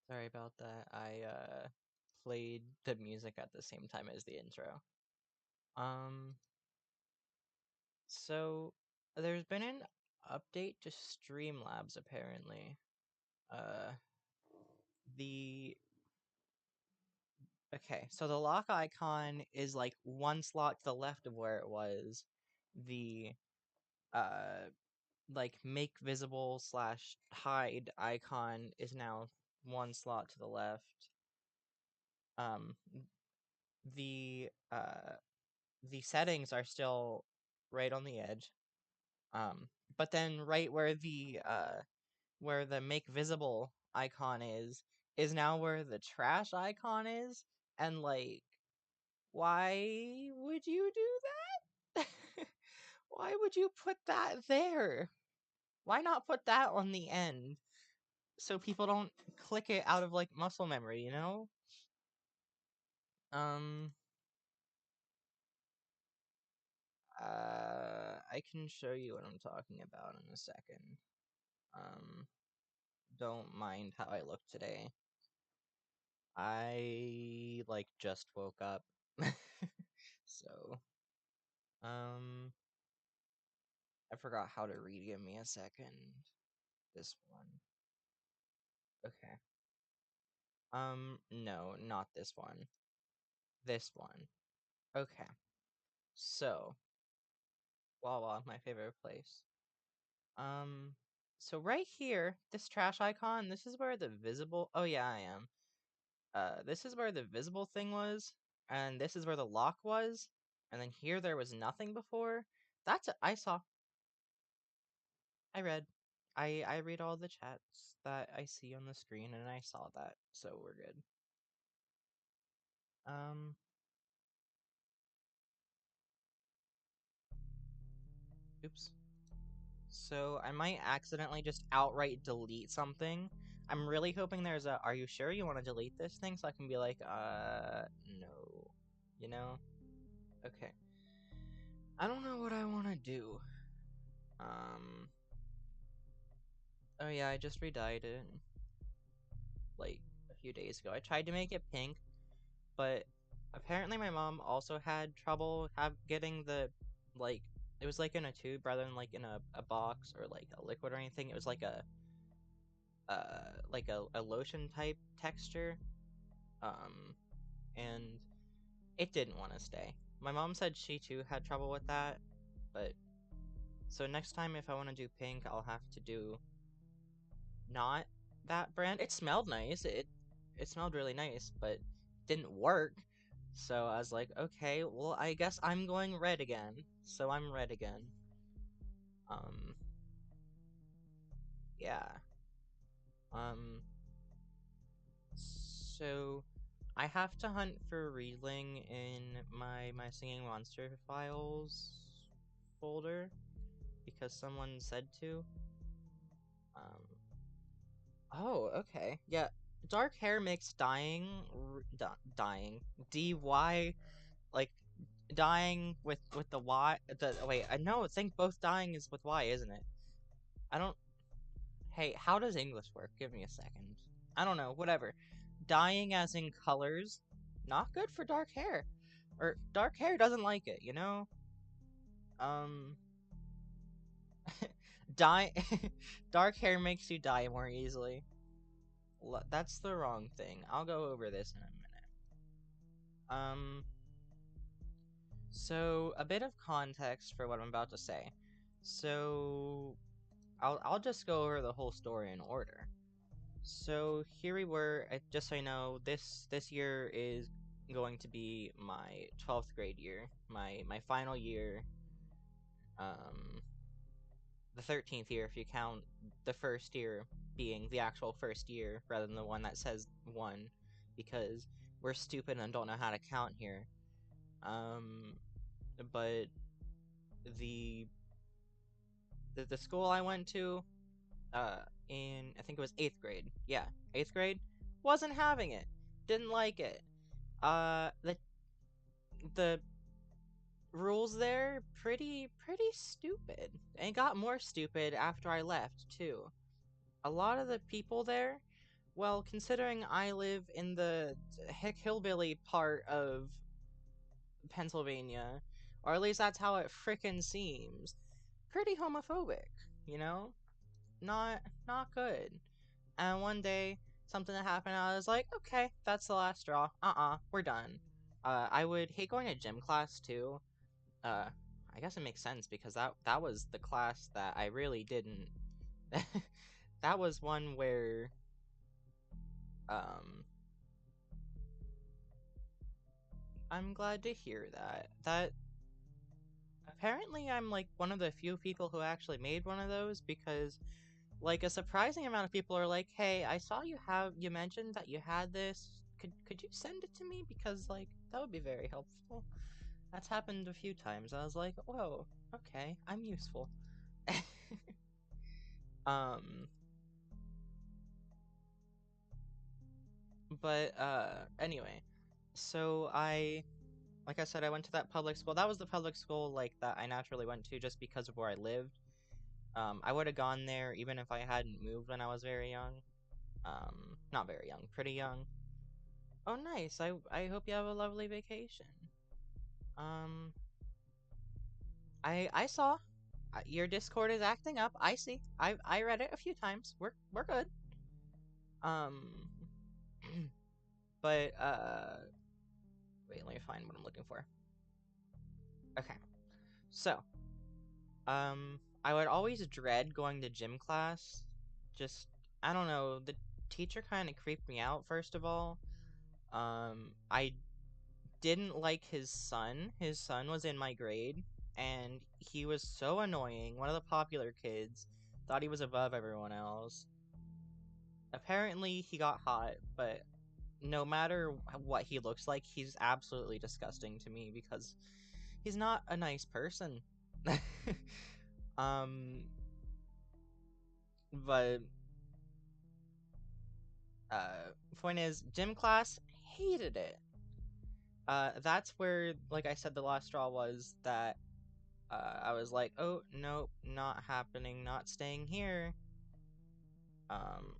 Sorry about that. I played the music at the same time as the intro. Um, so there's been an update to Streamlabs apparently. Uh, the Okay, so the lock icon is like one slot to the left of where it was. The uh like make visible slash hide icon is now one slot to the left. Um, the uh the settings are still right on the edge. But then right where the make visible icon is now where the trash icon is, and like, why would you do that? Why would you put that there? Why not put that on the end so people don't click it out of like muscle memory, you know? Um I can show you what I'm talking about in a second. Um don't mind how I look today. I like just woke up. So, um I forgot how to read. Give me a second. This one. Okay. No, not this one. This one. Okay. So, Wawa, my favorite place. Um, so right here, this trash icon, this is where the visible, oh yeah, I am. This is where the visible thing was, and this is where the lock was, and then here there was nothing before. I saw, I read. I read all the chats that I see on the screen, and I saw that, so we're good. Um, oops. So I might accidentally just outright delete something. I'm really hoping there's a, are you sure you want to delete this thing? So I can be like, no. You know? Okay. I don't know what I want to do. Um, oh yeah, I just redyed it, like, a few days ago. I tried to make it pink, but apparently my mom also had trouble getting the, like, it was like in a tube rather than like in a box or like a liquid or anything. It was like a lotion type texture. Um, and it didn't want to stay. My mom said she too had trouble with that, but so next time if I want to do pink, I'll have to do not that brand. It smelled nice. It smelled really nice, but didn't work. So I was like, okay, well, I guess I'm going red again. So I'm red again. Um, yeah. Um, so I have to hunt for Reeling in my Singing Monster files folder because someone said to. Um, oh, okay. Yeah, dark hair makes dying dy like dying with the y. The wait, I know. I think both dying is with y, isn't it? I don't. Hey, how does English work? Give me a second. I don't know. Whatever. Dyeing as in colors, not good for dark hair. Or dark hair doesn't like it, you know? Um dye dark hair makes you die more easily. That's the wrong thing. I'll go over this in a minute. So a bit of context for what I'm about to say. So I'll just go over the whole story in order. So here we were. Just so you know, this year is going to be my 12th grade year, my final year. Um, the 13th year if you count the first year being the actual first year rather than the one that says one, because we're stupid and don't know how to count here. Um, but the the school I went to, in I think it was eighth grade. Yeah, eighth grade wasn't having it. Didn't like it. The rules there pretty stupid, and got more stupid after I left too. A lot of the people there, well, considering I live in the hillbilly part of Pennsylvania, or at least that's how it frickin' seems, pretty homophobic, you know? Not good. And one day, something that happened, I was like, okay, that's the last straw. We're done. I would hate going to gym class too. Uh, I guess it makes sense because that was the class that I really didn't. That was one where, um, I'm glad to hear that. That apparently I'm like one of the few people who actually made one of those because like a surprising amount of people are like, "Hey, I saw you mentioned that you had this. Could you send it to me because like that would be very helpful." That's happened a few times. I was like, "Whoa, okay, I'm useful." um but anyway, so like I said, I went to that public school. That was the public school like that I naturally went to just because of where I lived. I would have gone there even if I hadn't moved when I was very young. Not very young, pretty young. Oh, nice. I hope you have a lovely vacation. Um, I saw your Discord is acting up. I see. I read it a few times. We're good. Um, but wait, let me find what I'm looking for. Okay, so I would always dread going to gym class. Just I don't know. The teacher kind of creeped me out. First of all, I didn't like his son. His son was in my grade, and he was so annoying. One of the popular kids. Thought he was above everyone else. Apparently, he got hot, but no matter what he looks like, he's absolutely disgusting to me because he's not a nice person. um, but point is, gym class hated it. That's where, like I said, the last straw was that I was like, oh, nope, not happening, not staying here.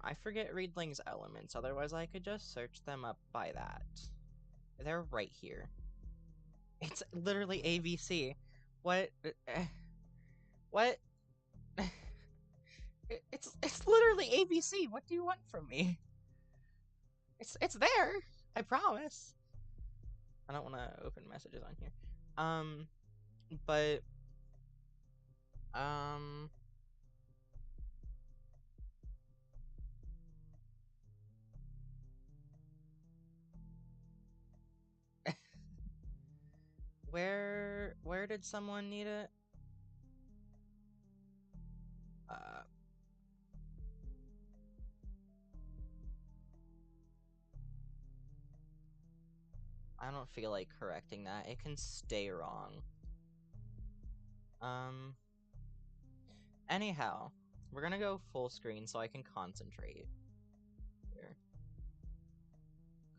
I forget Readling's elements, otherwise I could just search them up by that. They're right here. It's literally ABC. What? What? It's literally ABC. What do you want from me? It's there. I promise. I don't want to open messages on here. Um, but um, where did someone need it? Uh, I don't feel like correcting that. It can stay wrong. Um, anyhow, we're gonna go full screen so I can concentrate. Here.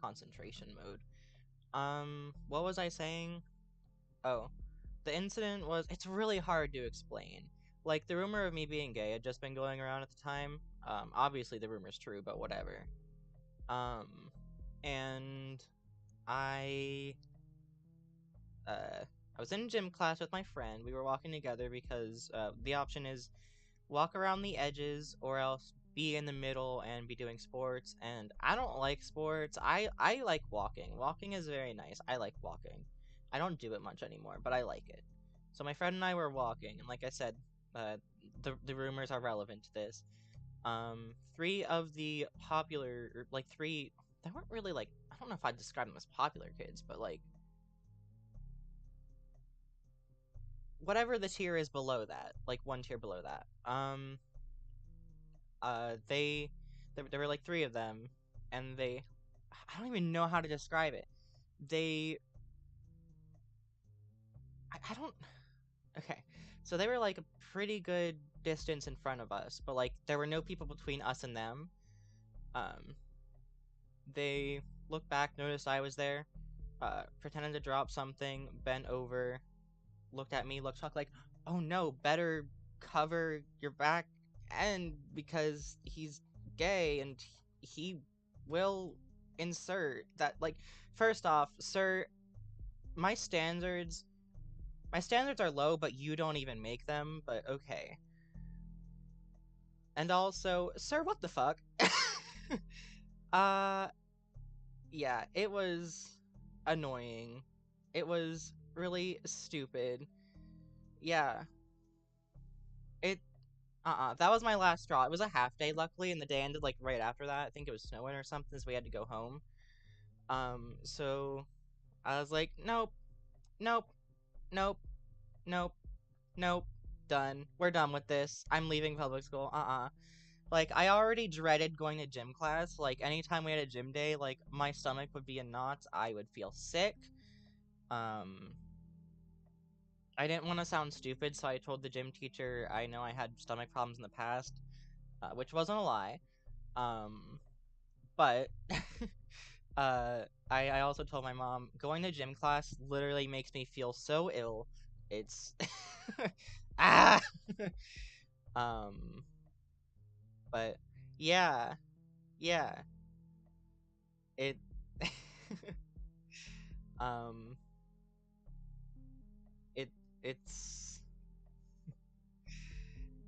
Concentration mode. What was I saying? Oh, the incident was. It's really hard to explain. Like, the rumor of me being gay had just been going around at the time. Obviously the rumor's true, but whatever. Um, and I, I was in gym class with my friend. We were walking together because, the option is walk around the edges or else be in the middle and be doing sports. And I don't like sports. I like walking. Walking is very nice. I like walking. I don't do it much anymore, but I like it. So my friend and I were walking, and like I said, the rumors are relevant to this. Three of the popular, or like three, they weren't really like, I don't know if I'd describe them as popular kids, but like whatever the tier is below that, like one tier below that. They there were like three of them, and I don't even know how to describe it. They I don't okay. So they were like a pretty good distance in front of us, but like there were no people between us and them. Um, they looked back, noticed I was there, pretended to drop something, bent over, looked at me, looked shocked, like, oh no, better cover your back end because he's gay and he will insert that. Like, first off, sir, my standards my standards are low, but you don't even make them, but okay. And also, sir, what the fuck? uh yeah, it was annoying. It was really stupid. Yeah, it that was my last straw. It was a half day, luckily, and the day ended like right after that. I think it was snowing or something, so we had to go home. So I was like, nope, nope, nope, nope, nope, done. We're done with this. I'm leaving public school. Like, I already dreaded going to gym class. Like, anytime we had a gym day, like, my stomach would be in knots. I would feel sick. Um, I didn't want to sound stupid, so I told the gym teacher I know I had stomach problems in the past, which wasn't a lie. Um, but I also told my mom going to gym class literally makes me feel so ill. It's ah. um, but yeah, yeah, it um it it's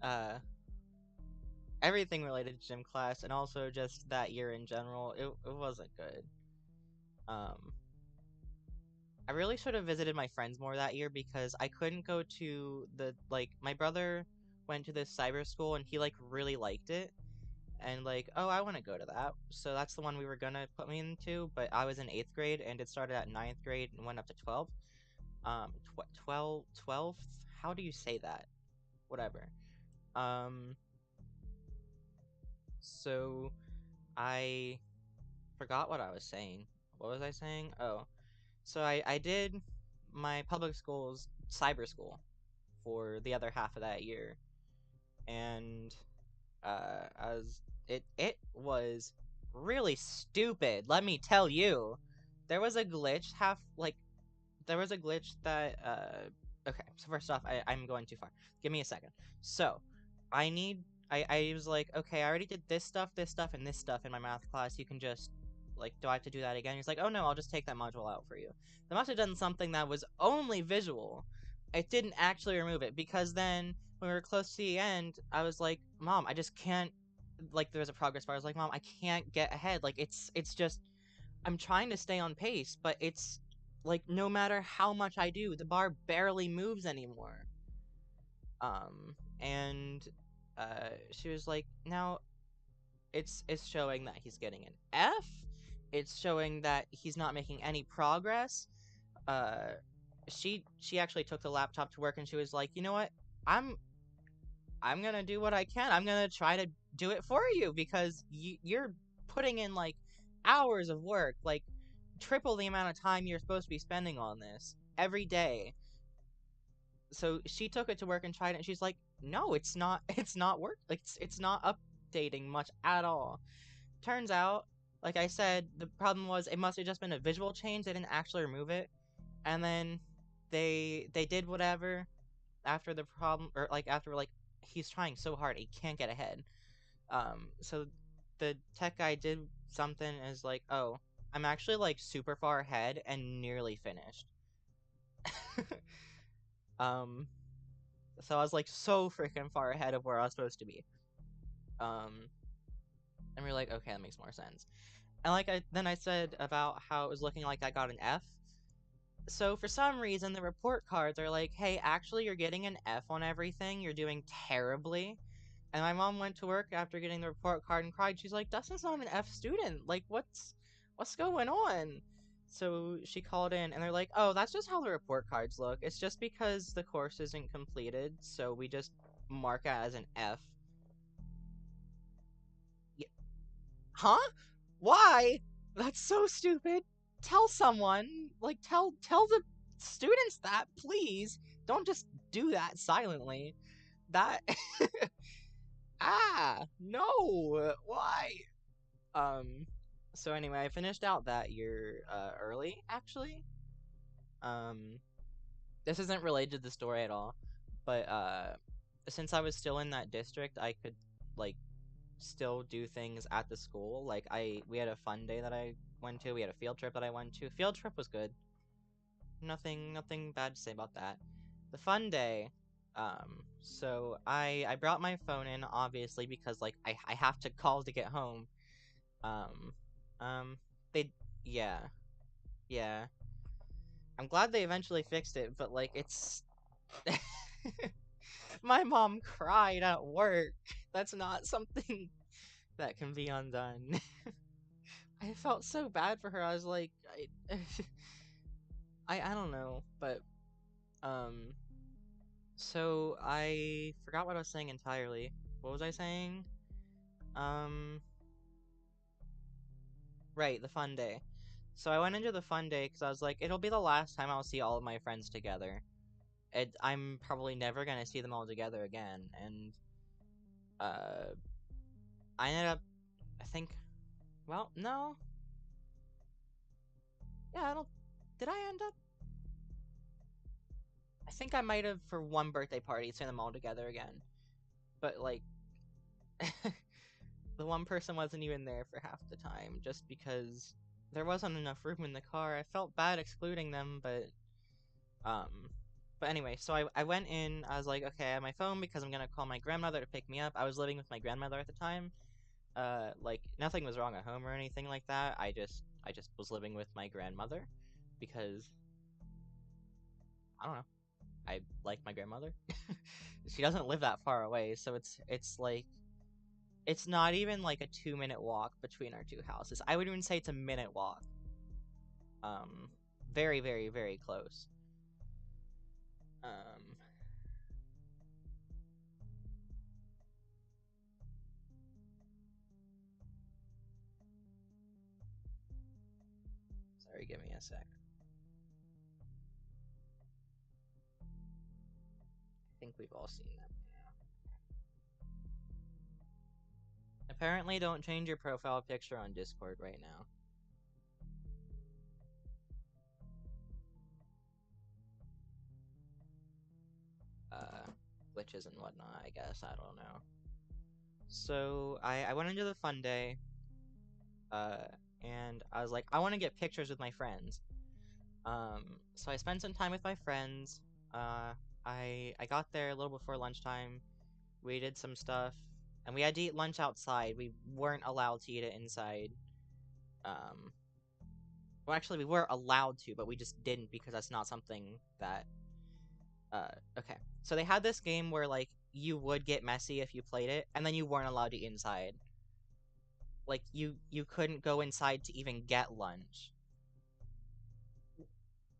uh everything related to gym class and also just that year in general. It wasn't good. Um, I really should have visited my friends more that year because I couldn't go to the like my brother went to this cyber school and he like really liked it and like, oh, I want to go to that. So that's the one we were gonna put me into, but I was in 8th grade and it started at ninth grade and went up to 12th. 12th? How do you say that? Whatever. Um so I forgot what I was saying. What was I saying? Oh. So I did my public school's cyber school for the other half of that year. And as it was really stupid, let me tell you. There was a glitch there was a glitch that okay, so first off, I'm going too far. Give me a second. So I need I was like, okay, I already did this stuff, and this stuff in my math class. You can just like, do I have to do that again? He's like, oh no, I'll just take that module out for you. They must have done something that was only visual. It didn't actually remove it because then when we were close to the end, I was like, Mom, I just can't like there was a progress bar. I was like, Mom, I can't get ahead. Like it's just I'm trying to stay on pace, but it's like no matter how much I do, the bar barely moves anymore. And she was like, now it's showing that he's getting an F. It's showing that he's not making any progress. Uh, she actually took the laptop to work and she was like, you know what? I'm I'm gonna do what I can. I'm gonna try to do it for you because you're putting in like hours of work, like triple the amount of time you're supposed to be spending on this every day. So she took it to work and tried it, and she's like, "No, it's not. It's not work. Like it's not updating much at all." Turns out, like I said, the problem was it must have just been a visual change. They didn't actually remove it, and then they did whatever after the problem or like after like he's trying so hard he can't get ahead. So the tech guy did something as like, oh, I'm actually like super far ahead and nearly finished. um, so I was like so freaking far ahead of where I was supposed to be. Um, and we're like, okay, that makes more sense. And like I said about how it was looking like I got an F. So for some reason the report cards are like, hey, actually you're getting an F on everything. You're doing terribly. And my mom went to work after getting the report card and cried. She's like, Dustin's not an F student. Like, what's going on? So she called in and they're like, oh, that's just how the report cards look. It's just because the course isn't completed, so we just mark it as an F. Huh? Why? That's so stupid. Tell someone, like tell the students that, please. Don't just do that silently. That no. Why? Um So anyway, I finished out that year early, actually. Um, this isn't related to the story at all, but since I was still in that district, I could like still do things at the school. Like we had a fun day that I went to. We had a field trip that I went to. Field trip was good. Nothing bad to say about that. The fun day, so I brought my phone in obviously because like I have to call to get home. Um, um, they yeah yeah. I'm glad they eventually fixed it, but like it's my mom cried at work. That's not something that can be undone. I felt so bad for her. I was like, I don't know, but um, so I forgot what I was saying entirely. What was I saying? Um, right, the fun day. So I went into the fun day because I was like, it'll be the last time I'll see all of my friends together. I'm probably never gonna see them all together again, and uh, I ended up, I think, well, no, yeah, I don't. Did I end up? I think I might have for one birthday party seen them all together again, but like, the one person wasn't even there for half the time, just because there wasn't enough room in the car. I felt bad excluding them, um, but anyway, so I went in. I was like, okay, I have my phone because I'm gonna call my grandmother to pick me up. I was living with my grandmother at the time. Like nothing was wrong at home or anything like that. I just was living with my grandmother because I don't know. I like my grandmother. She doesn't live that far away, so it's like it's not even like a 2 minute walk between our two houses. I would even say it's a minute walk. Um, very very very close. Um, sorry, give me a sec. I think we've all seen them. Apparently, don't change your profile picture on Discord right now. Glitches and whatnot. I guess I don't know. So I went into the fun day, uh, and I was like, I want to get pictures with my friends. So I spent some time with my friends. Uh, I got there a little before lunchtime. We did some stuff, and we had to eat lunch outside. We weren't allowed to eat it inside. Um, well, actually, we were allowed to, but we just didn't because that's not something that. Okay. So they had this game where like you would get messy if you played it, and then you weren't allowed to eat inside. Like you couldn't go inside to even get lunch.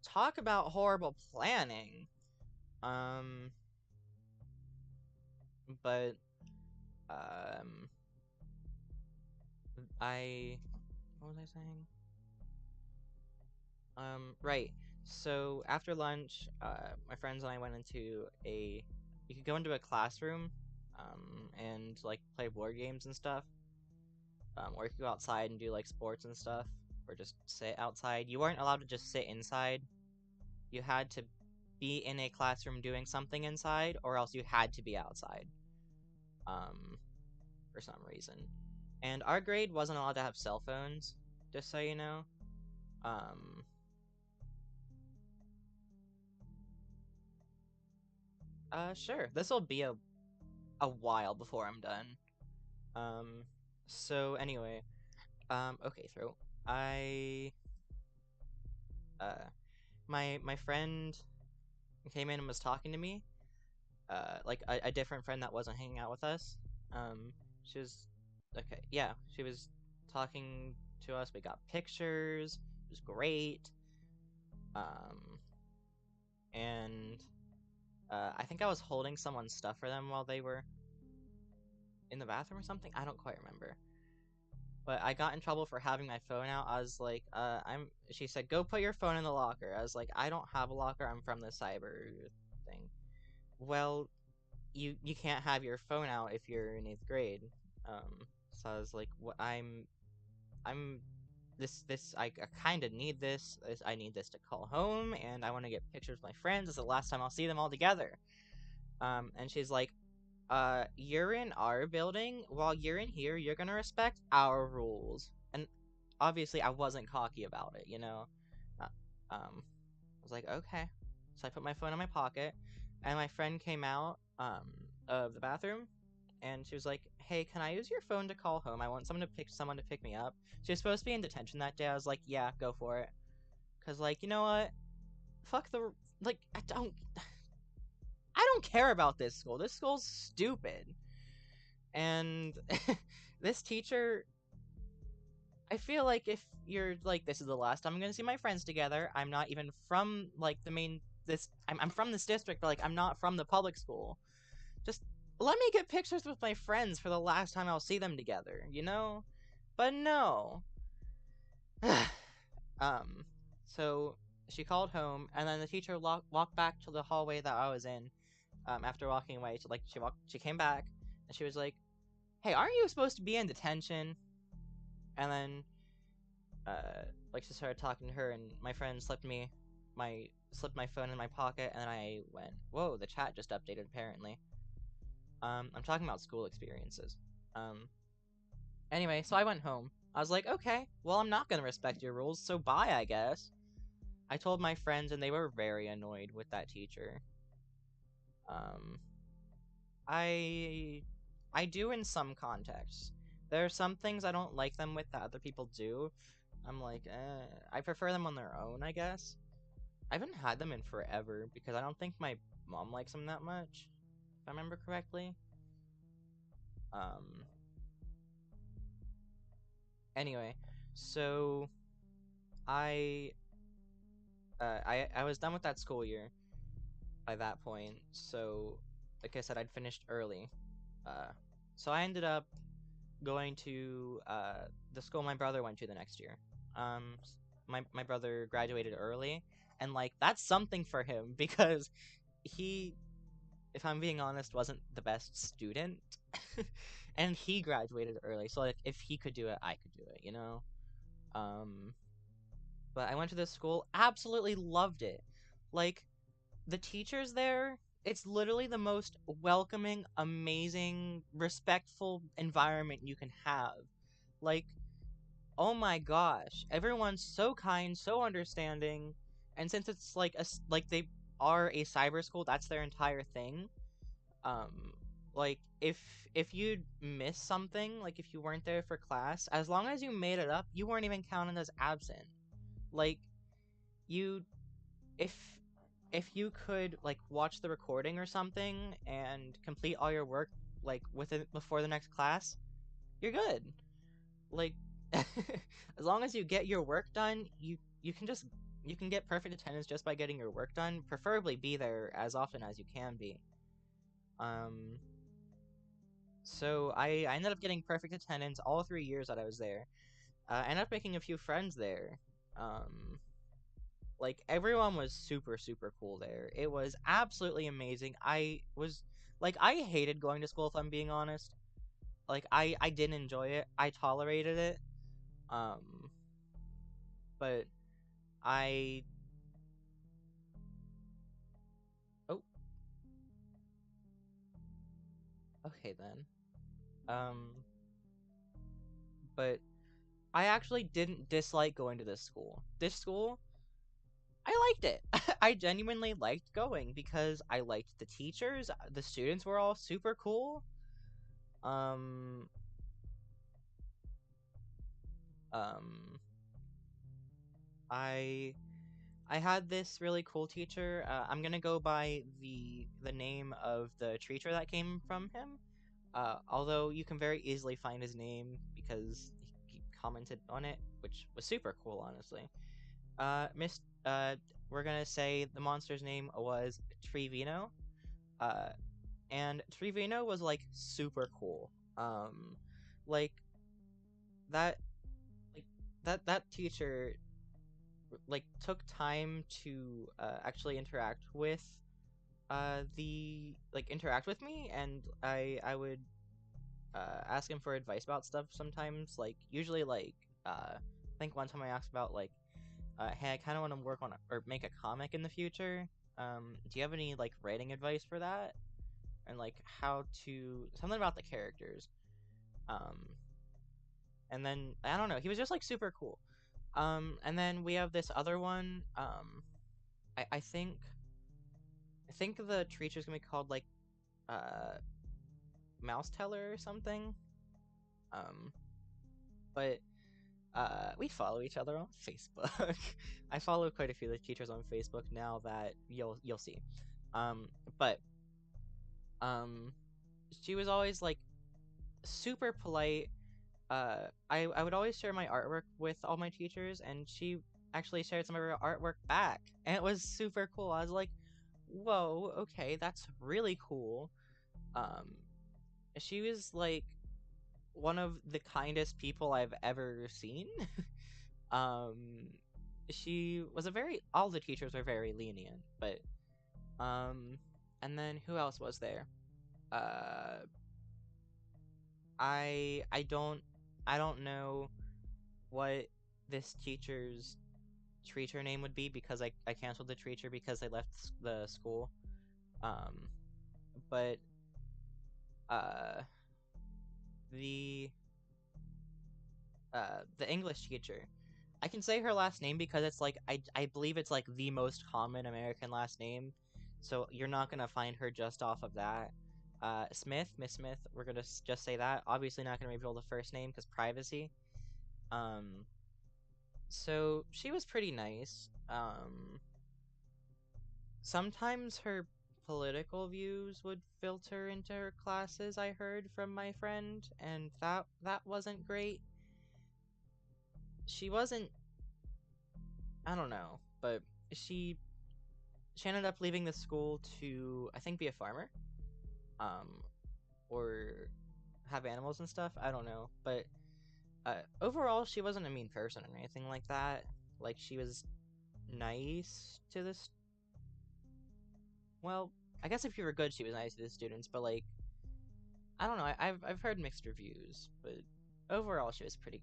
Talk about horrible planning. Um, but um, I what was I saying? Right. So after lunch, my friends and I went into a. You could go into a classroom, and like play board games and stuff. Or you could go outside and do like sports and stuff, or just sit outside. You weren't allowed to just sit inside. You had to be in a classroom doing something inside, or else you had to be outside. Um, for some reason. And our grade wasn't allowed to have cell phones, just so you know. Um, sure. This will be a while before I'm done. Um, so anyway, okay, throw. I, my friend came in and was talking to me. Like a different friend that wasn't hanging out with us. She was, okay, yeah, she was talking to us. We got pictures. It was great. Um, and I think I was holding someone's stuff for them while they were in the bathroom or something. I don't quite remember. But I got in trouble for having my phone out. I was like, I'm. She said, "Go put your phone in the locker." I was like, "I don't have a locker. I'm from the cyber thing." Well, you can't have your phone out if you're in 8th grade. So I was like, "What? I'm I kind of need this. I need this to call home, and I want to get pictures with my friends. It's the last time I'll see them all together. And she's like, you're in our building. While you're in here, you're gonna respect our rules. And obviously, I wasn't cocky about it, you know. Uh, I was like, okay. So I put my phone in my pocket, and my friend came out of the bathroom, and she was like, "Hey, can I use your phone to call home? I want someone to pick me up." She was supposed to be in detention that day. I was like, "Yeah, go for it," cause like, you know what? Fuck the like. I don't care about this school. This school's stupid, and this teacher. I feel like if you're like, this is the last time I'm gonna see my friends together. I'm not even from like the main this. I'm from this district, but like I'm not from the public school. Just let me get pictures with my friends for the last time I'll see them together, you know? But no. um, so she called home, and then the teacher walked back to the hallway that I was in. After walking away, she came back, and she was like, "Hey, aren't you supposed to be in detention?" And then, like she started talking to her, and my friend slipped my phone in my pocket, and then I went, "Whoa, the chat just updated apparently." I'm talking about school experiences. Um, anyway, so I went home. I was like, okay, well, I'm not gonna respect your rules, so bye, I guess. I told my friends, and they were very annoyed with that teacher. Um, I, I do in some contexts. There are some things I don't like them with that other people do. I'm like, I prefer them on their own, I guess. I haven't had them in forever because I don't think my mom likes them that much, if I remember correctly. Um, anyway, so I I was done with that school year by that point. So, like I said, I'd finished early. Uh, so I ended up going to the school my brother went to the next year. My brother graduated early, and like that's something for him because he, if I'm being honest, wasn't the best student, and he graduated early. So like if he could do it, I could do it, you know. Um, but I went to this school, absolutely loved it. Like the teachers there, it's literally the most welcoming, amazing, respectful environment you can have. Like, oh my gosh, everyone's so kind, so understanding, and since it's like like they are a cyber school, that's their entire thing. Um, like if you'd miss something, like if you weren't there for class, as long as you made it up, you weren't even counted as absent. Like you if if you could like watch the recording or something and complete all your work like within before the next class, you're good. Like as long as you get your work done, you can just you can get perfect attendance just by getting your work done. Preferably be there as often as you can be. Um so I ended up getting perfect attendance all 3 years that I was there. I ended up making a few friends there. Um Like everyone was super cool there. It was absolutely amazing. I hated going to school if I'm being honest. Like I didn't enjoy it. I tolerated it. Um but I oh, okay then. Um but I actually didn't dislike going to this school. This school, I liked it. I genuinely liked going because I liked the teachers. The students were all super cool. Um um I I had this really cool teacher. I'm gonna go by the name of the teacher that came from him. Although you can very easily find his name because he commented on it, which was super cool, honestly. Miss, we're gonna say the monster's name was Trivino. Uh, and Trivino was like super cool. Like that, like that teacher like took time to actually interact with me, and I would ask him for advice about stuff sometimes, like usually like think one time I asked about like, hey, I kind of want to work on or make a comic in the future. Do you have any like writing advice for that? And like how to something about the characters. Um, and then I don't know. He was just like super cool. And then we have this other one. I think the creature's gonna be called like uh Mouse Teller or something. Um, but we follow each other on Facebook. I follow quite a few of the teachers on Facebook now that you'll see. Um, but um, she was always like super polite. I would always share my artwork with all my teachers, and she actually shared some of her artwork back, and it was super cool. I was like, whoa, okay, that's really cool. Um, she was like one of the kindest people I've ever seen. um, she was a very all the teachers were very lenient, but um, and then who else was there? Uh, I don't know what this teacher name would be because I canceled the teacher because I left the school. Um, but uh, the the English teacher, I can say her last name because it's like I believe it's like the most common American last name, so you're not gonna find her just off of that. Smith, Miss Smith. We're gonna just say that. Obviously, not gonna reveal the first name because privacy. Um, so she was pretty nice. Sometimes her political views would filter into her classes, I heard from my friend, and that wasn't great. She wasn't, I don't know, but she she ended up leaving the school to I think be a farmer, um, or have animals and stuff. I don't know, but overall she wasn't a mean person or anything like that. Like she was nice to this. Well, I guess if you were good, she was nice to the students, but like I don't know. I've heard mixed reviews, but overall she was pretty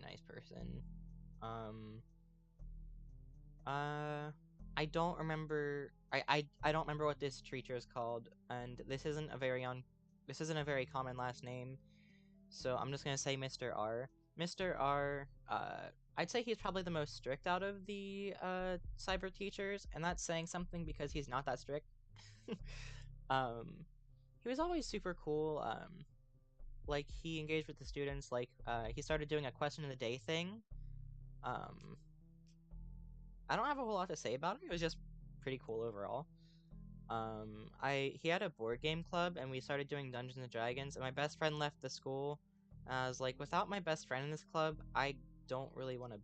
nice person. Um, uh, I don't remember. I don't remember what this creature is called, and this isn't a very common last name, so I'm just gonna say Mr. R. Mr. R. I'd say he's probably the most strict out of the cyber teachers, and that's saying something because he's not that strict. um, he was always super cool. Like he engaged with the students. Like he started doing a question of the day thing. Um, I don't have a whole lot to say about him. It was just pretty cool overall. I he had a board game club, and we started doing Dungeons and Dragons. And my best friend left the school. I was like, without my best friend in this club, I don't really want to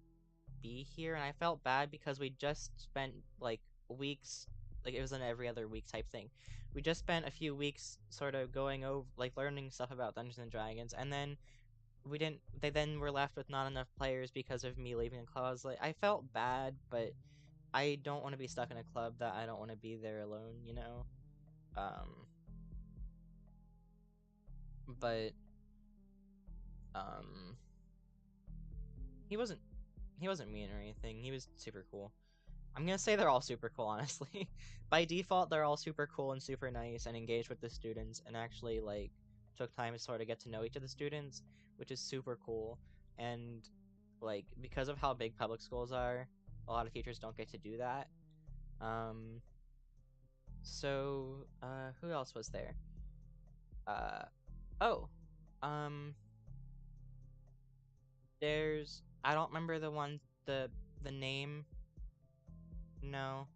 be here. And I felt bad because we just spent like weeks, like it was an every other week type thing. We just spent a few weeks sort of going over, like learning stuff about Dungeons and Dragons, and then we didn't. They then were left with not enough players because of me leaving the club. Like I felt bad, but I don't want to be stuck in a club that I don't want to be there alone, you know? Um, but, um, he wasn't, he wasn't mean or anything. He was super cool. I'm gonna say they're all super cool, honestly. By default, they're all super cool and super nice and engaged with the students and actually, like, took time to sort of get to know each of the students, which is super cool. And, like, because of how big public schools are, a lot of teachers don't get to do that. Um, who else was there? Uh, oh, um, there's I don't remember the name. No.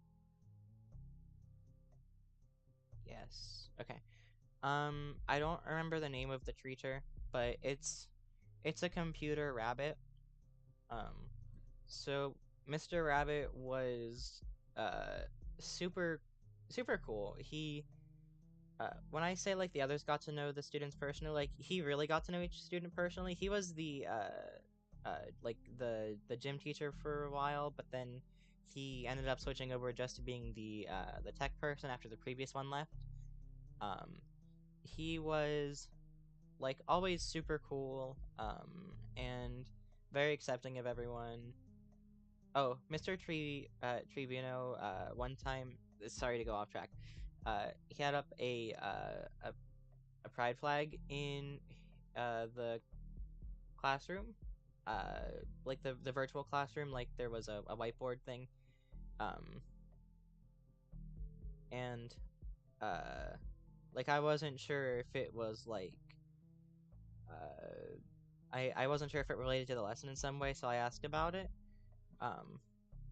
Yes. Okay. I don't remember the name of the creature, but it's a computer rabbit. Um, so Mr. Rabbit was uh super super cool. He when I say like the others got to know the students personally, like he really got to know each student personally. He was the like the gym teacher for a while, but then he ended up switching over just to being the tech person after the previous one left. Um, he was like always super cool. And very accepting of everyone. Oh, Mr. Trevino, one time, sorry to go off track. He had up a pride flag in the classroom, like the virtual classroom, like there was a whiteboard thing, um, and like I wasn't sure if it was like I wasn't sure if it related to the lesson in some way, so I asked about it. Um,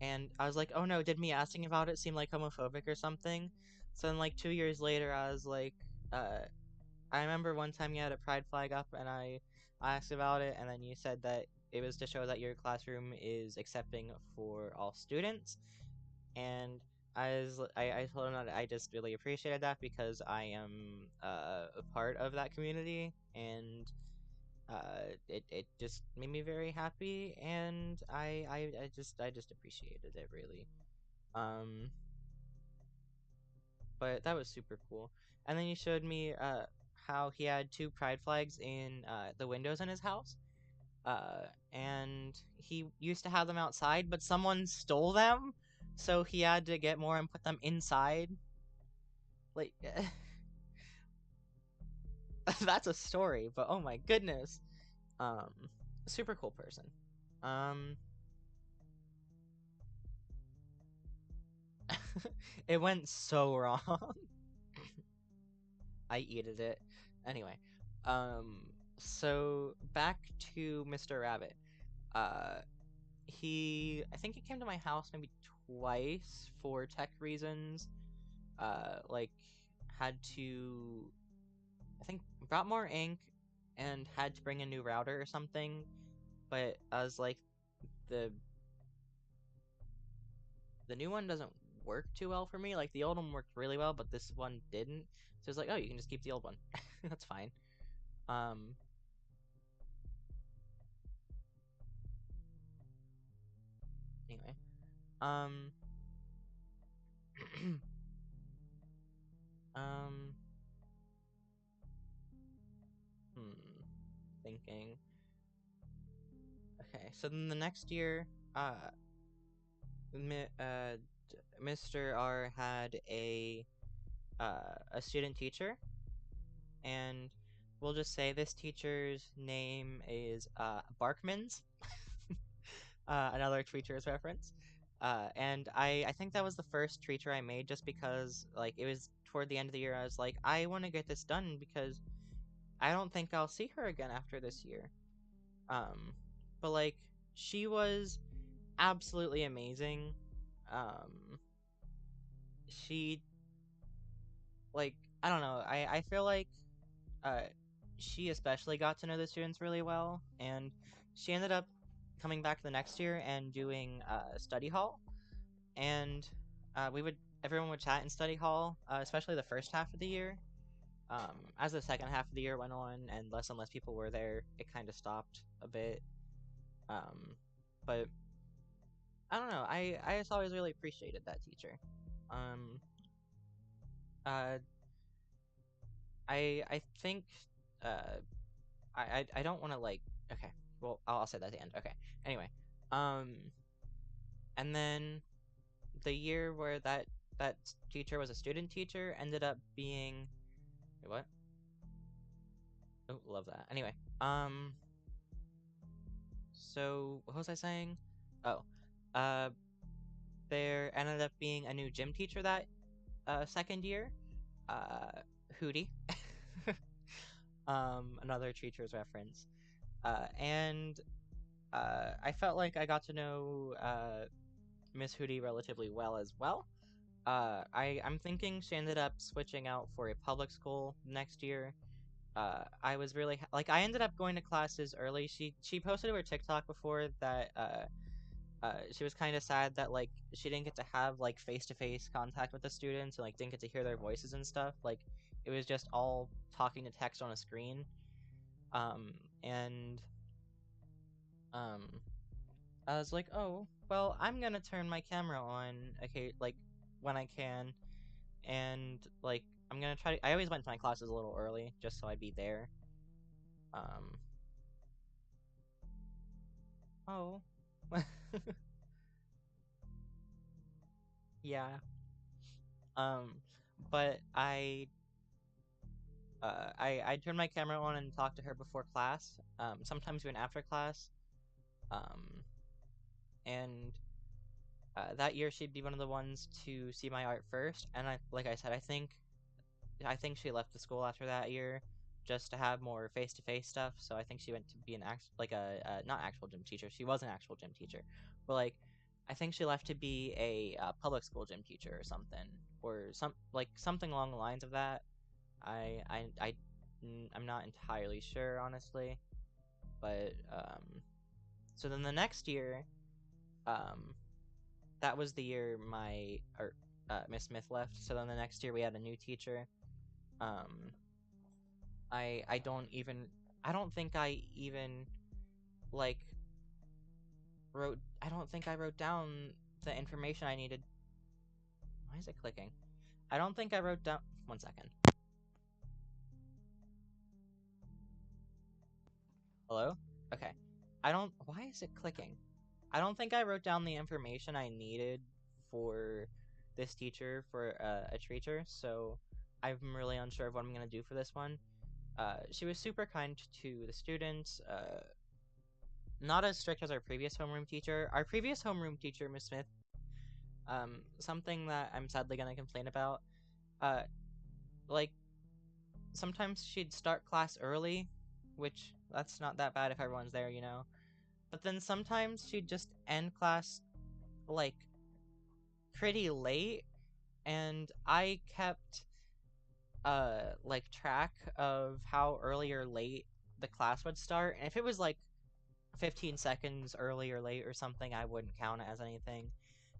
and I was like, oh no, did me asking about it seem like homophobic or something? So then, like 2 years later, I was like, I remember one time you had a pride flag up, and I asked about it, and then you said that it was to show that your classroom is accepting for all students. And I told him that I just really appreciated that because I am a part of that community, and it just made me very happy, and I just appreciated it really. Um, but that was super cool. And then you showed me how he had two pride flags in the windows in his house. And he used to have them outside, but someone stole them, so he had to get more and put them inside. Like, that's a story, but oh my goodness. Um, super cool person. Um, it went so wrong. I eated it. Anyway, so back to Mr. Rabbit. Uh, I think he came to my house maybe twice for tech reasons. Like had to, I think brought more ink and had to bring a new router or something. But I was like, the the new one doesn't work too well for me. Like the old one worked really well, but this one didn't. So it's like, oh, you can just keep the old one. That's fine. Um, anyway. Um, um, hmm, thinking. Okay, so then the next year, uh, Mr. R had a student teacher, and we'll just say this teacher's name is Barkmans, another teacher's reference. And I think that was the first teacher I made just because like it was toward the end of the year. I was like, I want to get this done because I don't think I'll see her again after this year. Um, but like she was absolutely amazing. Um, she like I don't know. I feel like uh she especially got to know the students really well, and she ended up coming back the next year and doing study hall, and we would everyone would chat in study hall, especially the first half of the year. As the second half of the year went on and less people were there, it kind of stopped a bit. Um, but I don't know. I just always really appreciated that teacher. Um, uh, I think uh I don't want to like okay. Well, I'll say that at the end. Okay. Anyway, um, and then the year where that teacher was a student teacher ended up being wait, what? Oh, love that. Anyway, so what was I saying? Oh, uh, there ended up being a new gym teacher that second year. Hootie. Another teacher's reference. And I felt like I got to know Miss Hootie relatively well as well. I'm thinking she ended up switching out for a public school next year. I was really like I ended up going to classes early. She posted to her TikTok before that she was kind of sad that like she didn't get to have like face to face contact with the students and like didn't get to hear their voices and stuff. Like it was just all talking to text on a screen. Um, and um, I was like, oh, well, I'm gonna turn my camera on, okay, like when I can, and like I'm gonna try. I always went to my classes a little early just so I'd be there. Um, Oh. Yeah. Um, but I turn my camera on and talk to her before class. Sometimes even after class. Um, and that year she'd be one of the ones to see my art first. And like I said, I think she left the school after that year just to have more face-to-face stuff. So I think she went to be an not actual gym teacher. She was an actual gym teacher, but like I think she left to be a public school gym teacher or something along the lines of that. I'm not entirely sure, honestly, but so then the next year, um, that was the year my or Miss Smith left. So then the next year we had a new teacher. Um, I don't even I don't think I even like wrote I don't think I wrote down the information I needed. Why is it clicking? I don't think I wrote down 1 second. Hello? Okay. I don't why is it clicking? I don't think I wrote down the information I needed for this teacher for a teacher, so I'm really unsure of what I'm gonna do for this one. She was super kind to the students. Not as strict as our previous homeroom teacher. Our previous homeroom teacher, Miss Smith, something that I'm sadly gonna complain about. Uh, like sometimes she'd start class early, which that's not that bad if everyone's there, you know. But then sometimes she'd just end class like pretty late, and I kept like track of how early or late the class would start. And if it was like 15 seconds early or late or something, I wouldn't count it as anything.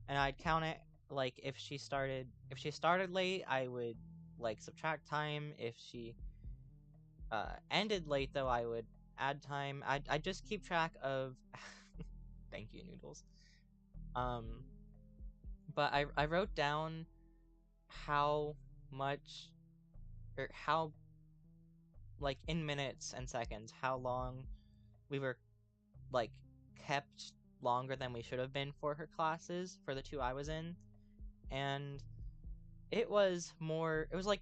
And I'd count it like if she started late, I would like subtract time. If she ended late though, I would add time. I'd just keep track of thank you, Noodles. Um but I wrote down how much or how like in minutes and seconds how long we were like kept longer than we should have been for her classes for the two I was in. And it was like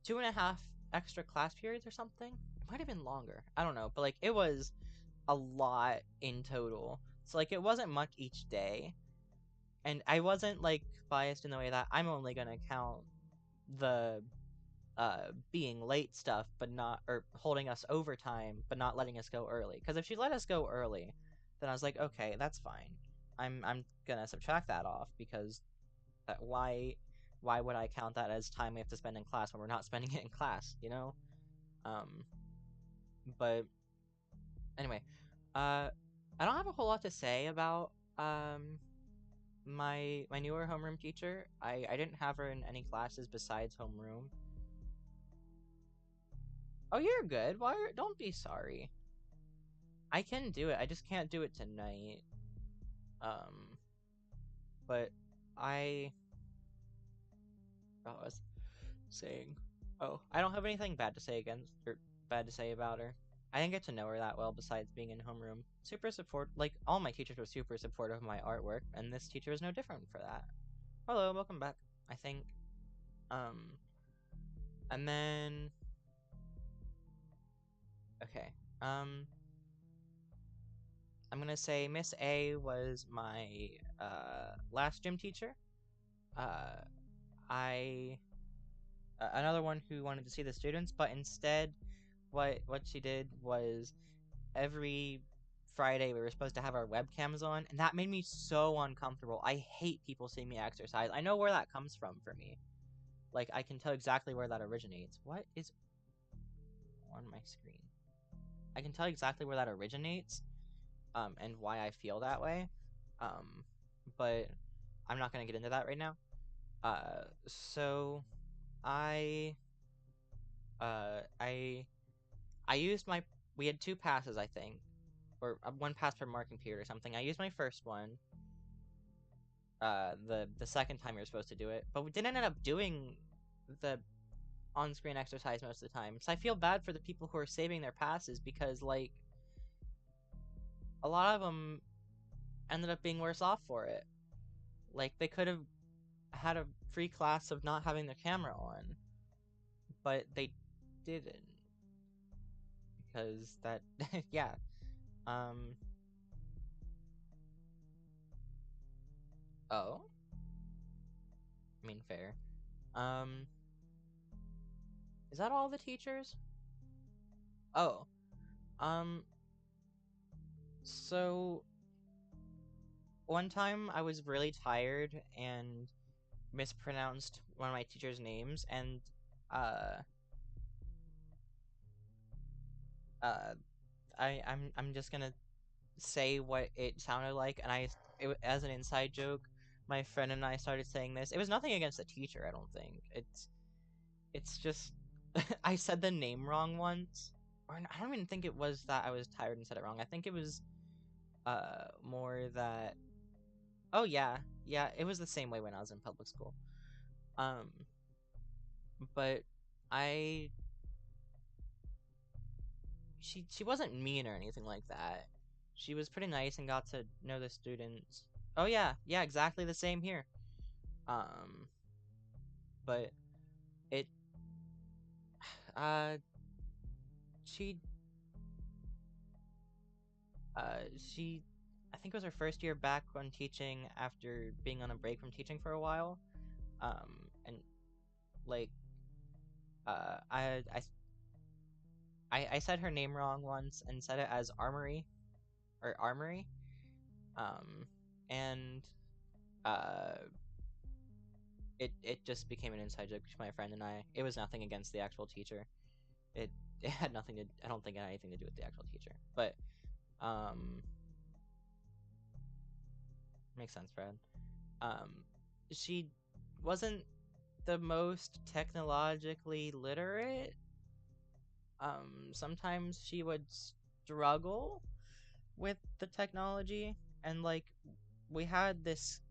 2.5 extra class periods or something. It might have been longer. I don't know, but like it was a lot in total. So like it wasn't much each day. And I wasn't like biased in the way that I'm only gonna count the being late stuff but not or holding us overtime but not letting us go early. Because if she let us go early, then I was like, okay, that's fine. I'm gonna subtract that off because why would I count that as time we have to spend in class when we're not spending it in class, you know? Um, but anyway, uh, I don't have a whole lot to say about my newer homeroom teacher. I didn't have her in any classes besides homeroom. Oh, you're good. Don't be sorry. I can do it. I just can't do it tonight. Um, but I I was saying, oh, I don't have anything bad to say against or bad to say about her. I didn't get to know her that well besides being in homeroom. Super support, like all my teachers were super supportive of my artwork, and this teacher is no different for that. Hello, welcome back. I think. Um, and then okay. Um, I'm gonna say Miss A was my last gym teacher. Uh, I another one who wanted to see the students, but instead, what she did was every Friday we were supposed to have our webcams on, and that made me so uncomfortable. I hate people seeing me exercise. I know where that comes from for me. Like I can tell exactly where that originates. What is on my screen? I can tell exactly where that originates, and why I feel that way. Um, but I'm not gonna get into that right now. So I I used my we had two passes I think, or one pass per marking period or something. I used my first one. The second time we were supposed to do it, but we didn't end up doing the on-screen exercise most of the time. So I feel bad for the people who are saving their passes because like a lot of them ended up being worse off for it. Like they could have had a free class of not having their camera on, but they didn't because that yeah. Um oh, I mean fair. Um is that all the teachers? Oh. Um so one time I was really tired and mispronounced one of my teacher's names and uh uh I'm just gonna say what it sounded like, and as an inside joke, my friend and I started saying this. It was nothing against the teacher, I don't think. It's just I said the name wrong once, or I don't even think it was that I was tired and said it wrong. I think it was more that oh yeah, yeah, it was the same way when I was in public school. Um, but I she wasn't mean or anything like that. She was pretty nice and got to know the students. Oh yeah, yeah, exactly the same here. Um, but it uh she she I think it was her first year back on teaching after being on a break from teaching for a while. And like uh I I I said her name wrong once and said it as Armory or Armory. Um and uh it just became an inside joke to my friend and I. It was nothing against the actual teacher. It it had nothing to I don't think it had anything to do with the actual teacher. But um makes sense, Fred. Um she wasn't the most technologically literate. Sometimes she would struggle with the technology and like we had this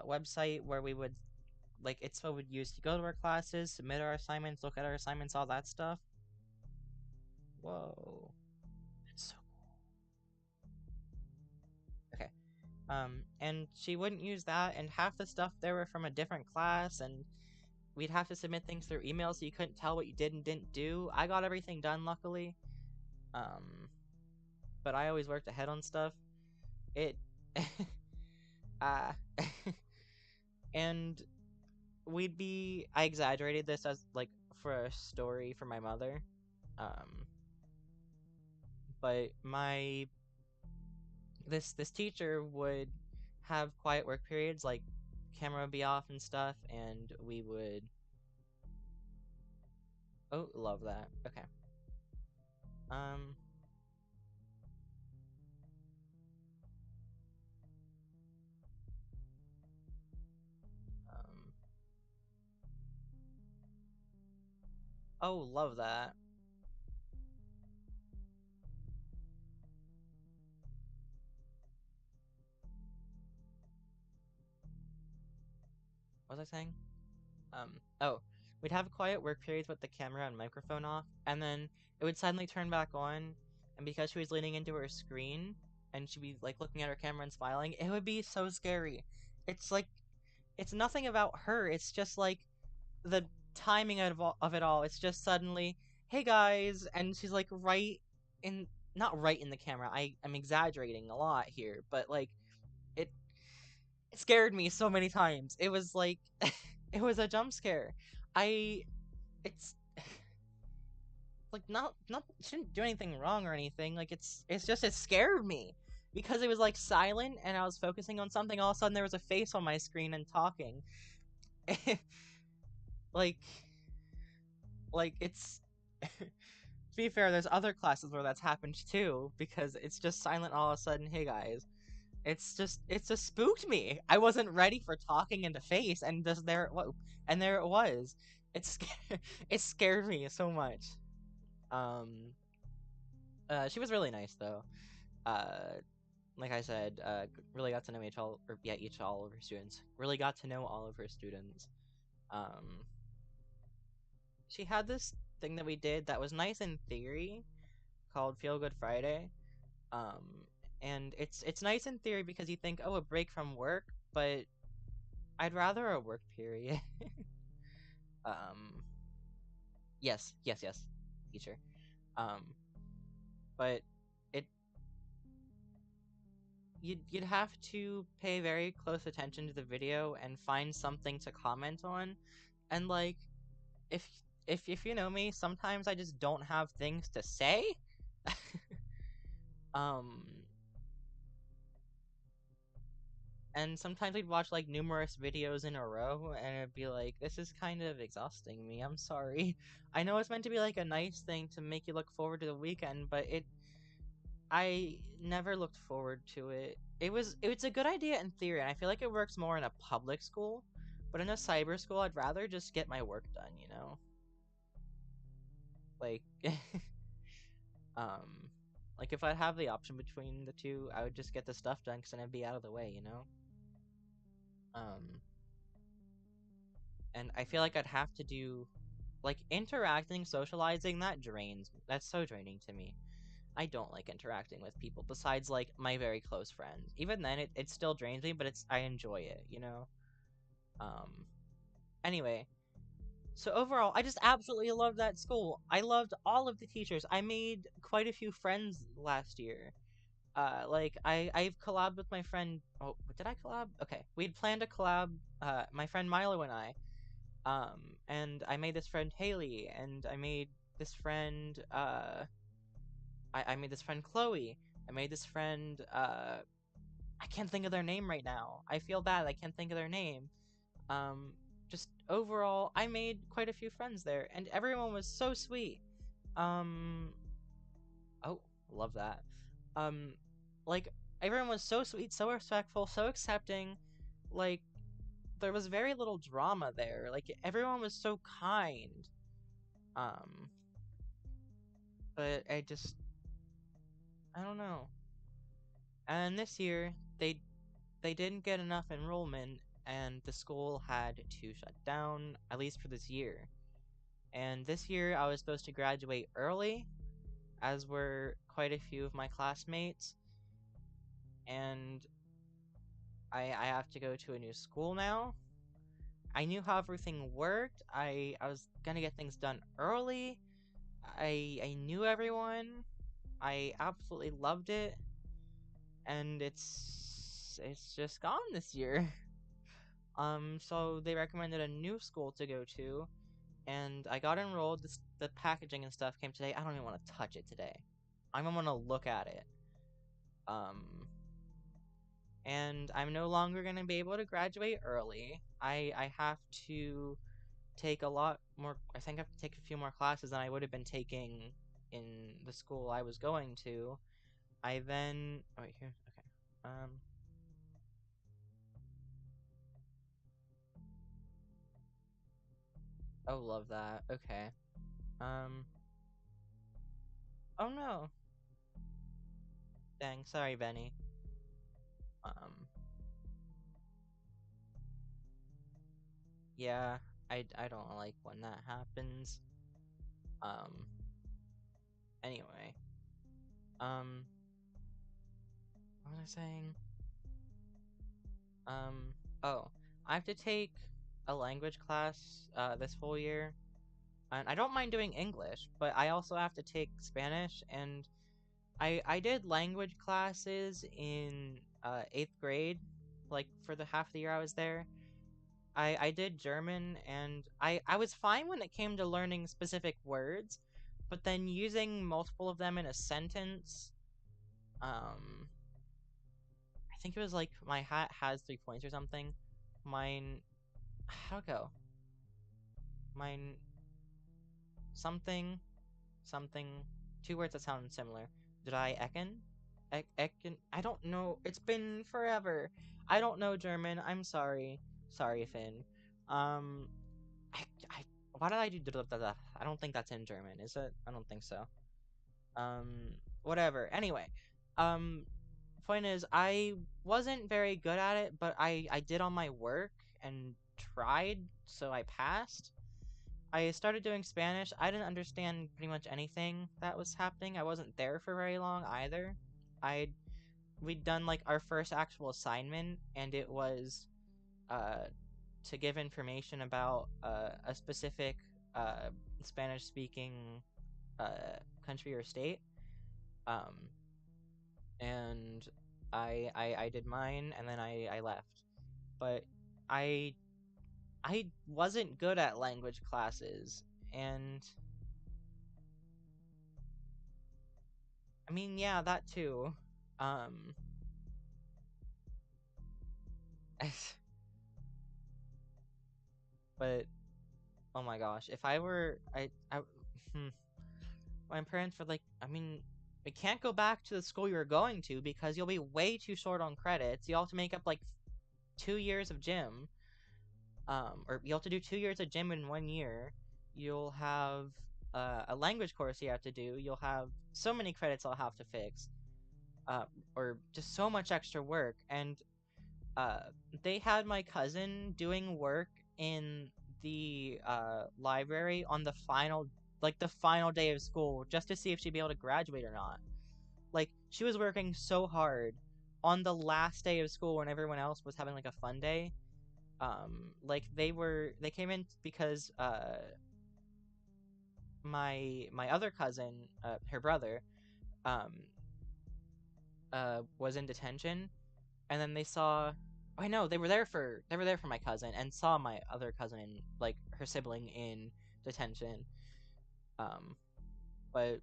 website where we would like it's what we'd use to go to our classes, submit our assignments, look at our assignments, all that stuff. Whoa. It's so okay. And she wouldn't use that, and half the stuff there were from a different class, and we'd have to submit things through email so you couldn't tell what you did and didn't do. I got everything done, luckily. Um, but I always worked ahead on stuff. It, uh, and I exaggerated this as like for a story for my mother. Um, but this teacher would have quiet work periods, like camera would be off and stuff, and we would. Oh, love that. Okay. Um. Um. Oh, love that. What was I saying? Um, oh, we'd have quiet work periods with the camera and microphone off, and then it would suddenly turn back on, and because she was leaning into her screen, and she'd be like looking at her camera and smiling, it would be so scary. It's like, it's nothing about her, it's just like the timing of it all. It's just suddenly, hey guys, and she's like right in, not right in the camera, I'm exaggerating a lot here, but like, it it scared me so many times. It was like it was a jump scare. I it's like not she didn't do anything wrong or anything. Like it's just it scared me because it was like silent and I was focusing on something. All of a sudden there was a face on my screen and talking. like it's to be fair, there's other classes where that's happened too because it's just silent all of a sudden. Hey guys, it just spooked me. I wasn't ready for talking in the face, and just there it was, and there it was. It scared it scared me so much. Um, she was really nice though. Uh, like I said, really got to know each all of her students. Really got to know all of her students. Um, she had this thing that we did that was nice in theory called Feel Good Friday. Um, And it's nice in theory because you think, oh, a break from work, but I'd rather a work period. um, yes, yes, yes, teacher. Um, but it you'd have to pay very close attention to the video and find something to comment on, and like if if you know me, sometimes I just don't have things to say. um and sometimes we'd watch like numerous videos in a row and it'd be like, this is kind of exhausting me, I'm sorry. I know it's meant to be like a nice thing to make you look forward to the weekend, but I never looked forward to it. It's a good idea in theory, and I feel like it works more in a public school, but in a cyber school I'd rather just get my work done, you know? Like um like if I'd have the option between the two, I would just get the stuff done because then I'd be out of the way, you know? Um and I feel like I'd have to do like interacting, socializing, that drains me. That's so draining to me. I don't like interacting with people besides like my very close friends. Even then it still drains me, but I enjoy it, you know? Um anyway, so overall, I just absolutely loved that school. I loved all of the teachers. I made quite a few friends last year. Like I've collabed with my friend. Oh, did I collab? Okay, we'd planned a collab. My friend Milo and I. And I made this friend Haley, and I made this friend. I made this friend Chloe. I made this friend. I can't think of their name right now. I feel bad. I can't think of their name. Um, just overall, I made quite a few friends there, and everyone was so sweet. Um, oh, love that. Um, like everyone was so sweet, so respectful, so accepting. Like there was very little drama there. Like everyone was so kind. Um, but I don't know. And this year they didn't get enough enrollment, and the school had to shut down at least for this year. And this year I was supposed to graduate early, as were quite a few of my classmates, and I have to go to a new school now. I knew how everything worked. I was gonna get things done early. I knew everyone. I absolutely loved it, and it's just gone this year. So they recommended a new school to go to, and I got enrolled. The packaging and stuff came today. I don't even want to touch it today. I don't want to look at it. Um, and I'm no longer gonna be able to graduate early. I have to take a lot more. I think I have to take a few more classes than I would have been taking in the school I was going to. I then oh wait here okay. Oh, love that. Okay. Um oh no. Dang, sorry, Benny. Um yeah, I don't like when that happens. Um anyway. Um what was I saying? Um oh, I have to take a language class this whole year. And I don't mind doing English, but I also have to take Spanish, and I did language classes in 8th grade, like for the half the year I was there. I did German, and I was fine when it came to learning specific words, but then using multiple of them in a sentence, um, I think it was like my hat has 3 points or something. Mine, how'd it go? Mine, something, something, 2 words that sound similar. Did I Ecken? Ecken? I don't know. It's been forever. I don't know German. I'm sorry. Sorry, Finn. Um, I, I, why did I do da da da da? I don't think that's in German, is it? I don't think so. Um, whatever. Anyway, um, point is, I wasn't very good at it, but I did all my work and tried, so I passed. I started doing Spanish. I didn't understand pretty much anything that was happening. I wasn't there for very long either. I we'd done like our first actual assignment, and it was uh to give information about a specific uh Spanish speaking country or state. Um, and I did mine, and then I left. But I I wasn't good at language classes, and I mean, yeah, that too. Um, but oh my gosh, if I were hmm, my parents were like, I mean, we can't go back to the school you were going to because you'll be way too short on credits. You'll have to make up like 2 years of gym, or you'll have to do 2 years of gym in 1 year. You'll have a language course you have to do. You'll have so many credits I'll have to fix, uh, or just so much extra work. And uh, they had my cousin doing work in the library on the final day of school, just to see if she'd be able to graduate or not. Like, she was working so hard on the last day of school when everyone else was having like a fun day. Like they came in because my other cousin, her brother, um was in detention, and then they saw. I know they were there for my cousin and saw my other cousin, like her sibling, in detention. Um, but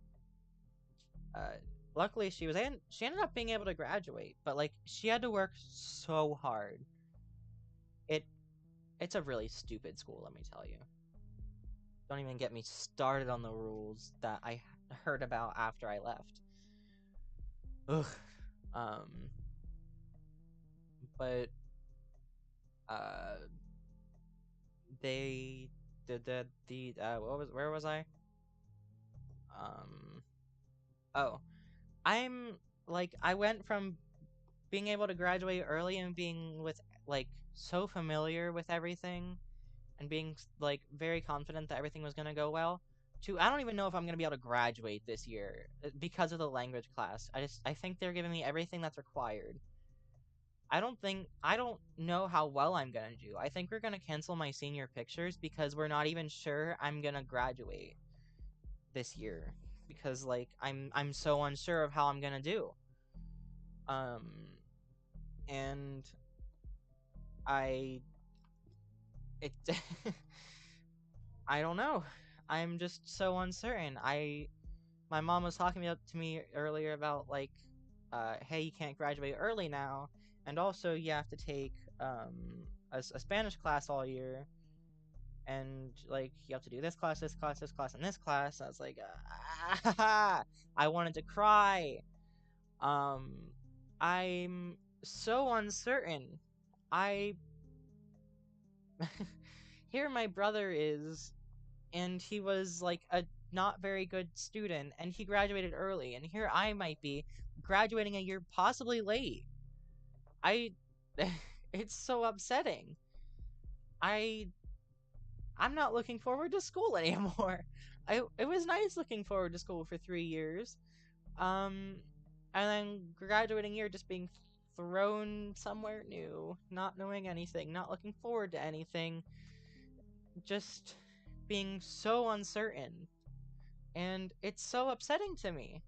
uh, luckily she ended up being able to graduate, but like she had to work so hard. It it's a really stupid school, let me tell you. Don't even get me started on the rules that I heard about after I left. Ugh. Um, but uh, they the what was where was I? Um, oh, I'm like I went from being able to graduate early and being with like so familiar with everything and being like very confident that everything was gonna go well to I don't even know if I'm gonna be able to graduate this year because of the language class. I think they're giving me everything that's required. I don't know how well I'm gonna do. I think we're gonna cancel my senior pictures because we're not even sure I'm gonna graduate this year because like I'm so unsure of how I'm gonna do. Um and I it I don't know. I'm just so uncertain. My mom was talking to me earlier about like hey, you can't graduate early now, and also you have to take a Spanish class all year, and like you have to do this class, this class, this class, and this class. I was like, I wanted to cry. Um, I'm so uncertain. I here my brother is, and he was like a not very good student, and he graduated early, and here I might be graduating a year possibly late. I, it's so upsetting. I I'm not looking forward to school anymore. It was nice looking forward to school for 3 years. Um, and then graduating year just being thrown somewhere new, not knowing anything, not looking forward to anything, just being so uncertain. And it's so upsetting to me.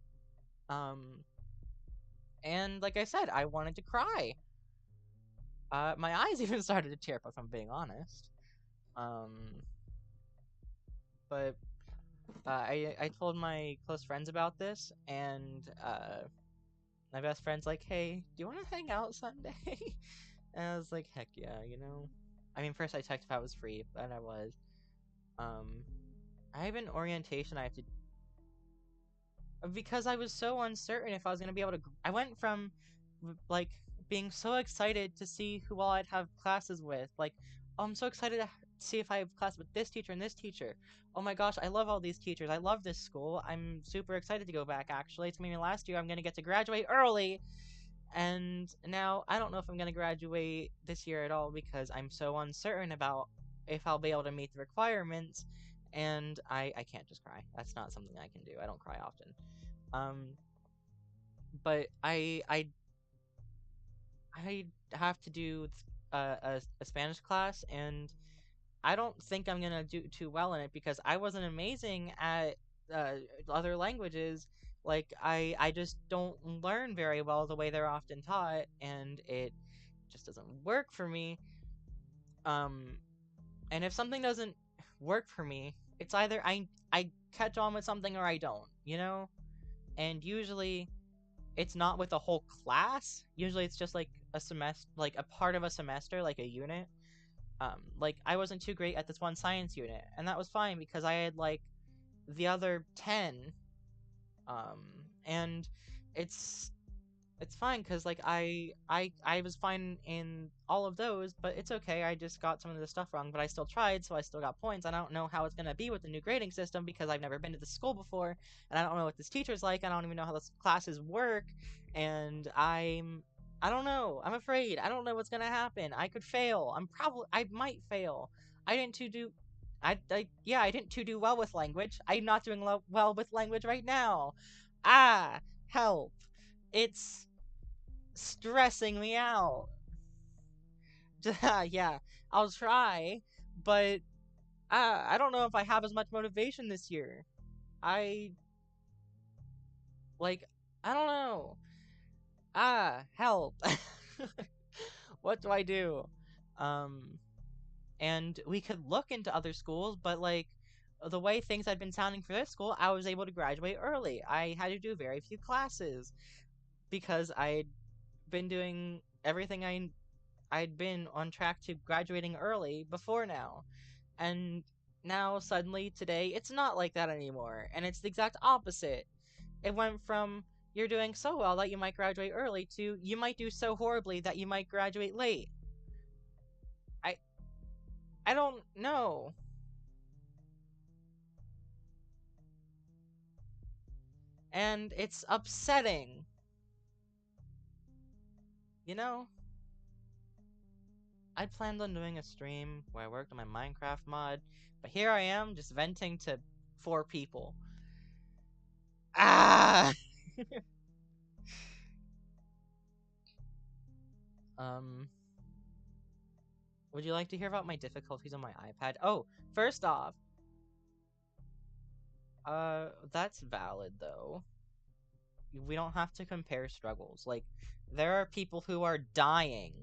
Um, and like I said, I wanted to cry. My eyes even started to tear up, if I'm being honest. Um, but I told my close friends about this, and my best friend's like, "Hey, do you want to hang out Sunday?" And I was like, "Heck yeah, you know." I mean, first I checked if I was free, but I was. Um, I have an orientation I have to because I was so uncertain if I was gonna be able to. I went from like being so excited to see who all I'd have classes with. Like, oh, I'm so excited to see if I have class with this teacher and this teacher. Oh my gosh, I love all these teachers. I love this school. I'm super excited to go back. Actually, it's gonna be my last year. I'm gonna get to graduate early. And now I don't know if I'm gonna graduate this year at all because I'm so uncertain about if I'll be able to meet the requirements. And I can't just cry. That's not something I can do. I don't cry often. Um, but I have to do a Spanish class, and I don't think I'm gonna do too well in it because I wasn't amazing at uh, other languages. Like I just don't learn very well the way they're often taught, and it just doesn't work for me. Um, and if something doesn't work for me, it's either I catch on with something or I don't, you know. And usually it's not with a whole class. Usually it's just like a semester, like a part of a semester, like a unit. Like I wasn't too great at this one science unit, and that was fine because I had like the other 10. Um, and it's it's fine because like I was fine in all of those, but it's okay. I just got some of the stuff wrong, but I still tried, so I still got points. And I don't know how it's gonna be with the new grading system because I've never been to this school before, and I don't know what this teacher's like. I don't even know how this classes work, and I don't know. I'm afraid. I don't know what's gonna happen. I could fail. I might fail. I didn't too do. Yeah, I didn't too do well with language. I'm not doing well with language right now. Ah, help. It's stressing me out. Yeah, I'll try, but I don't know if I have as much motivation this year. I like I don't know. Help. What do I do? Um and we could look into other schools, but like the way things had been sounding for this school, I was able to graduate early. I had to do very few classes because I'd been doing everything I'd been on track to graduating early before now. And now suddenly today it's not like that anymore, and it's the exact opposite. It went from you're doing so well that you might graduate early to you might do so horribly that you might graduate late. I I don't know. And it's upsetting, you know? I'd planned on doing a stream where I worked on my Minecraft mod, but here I am just venting to 4 people. Ah! um would you like to hear about my difficulties on my iPad? Oh, first off, that's valid though. We don't have to compare struggles. Like, there are people who are dying,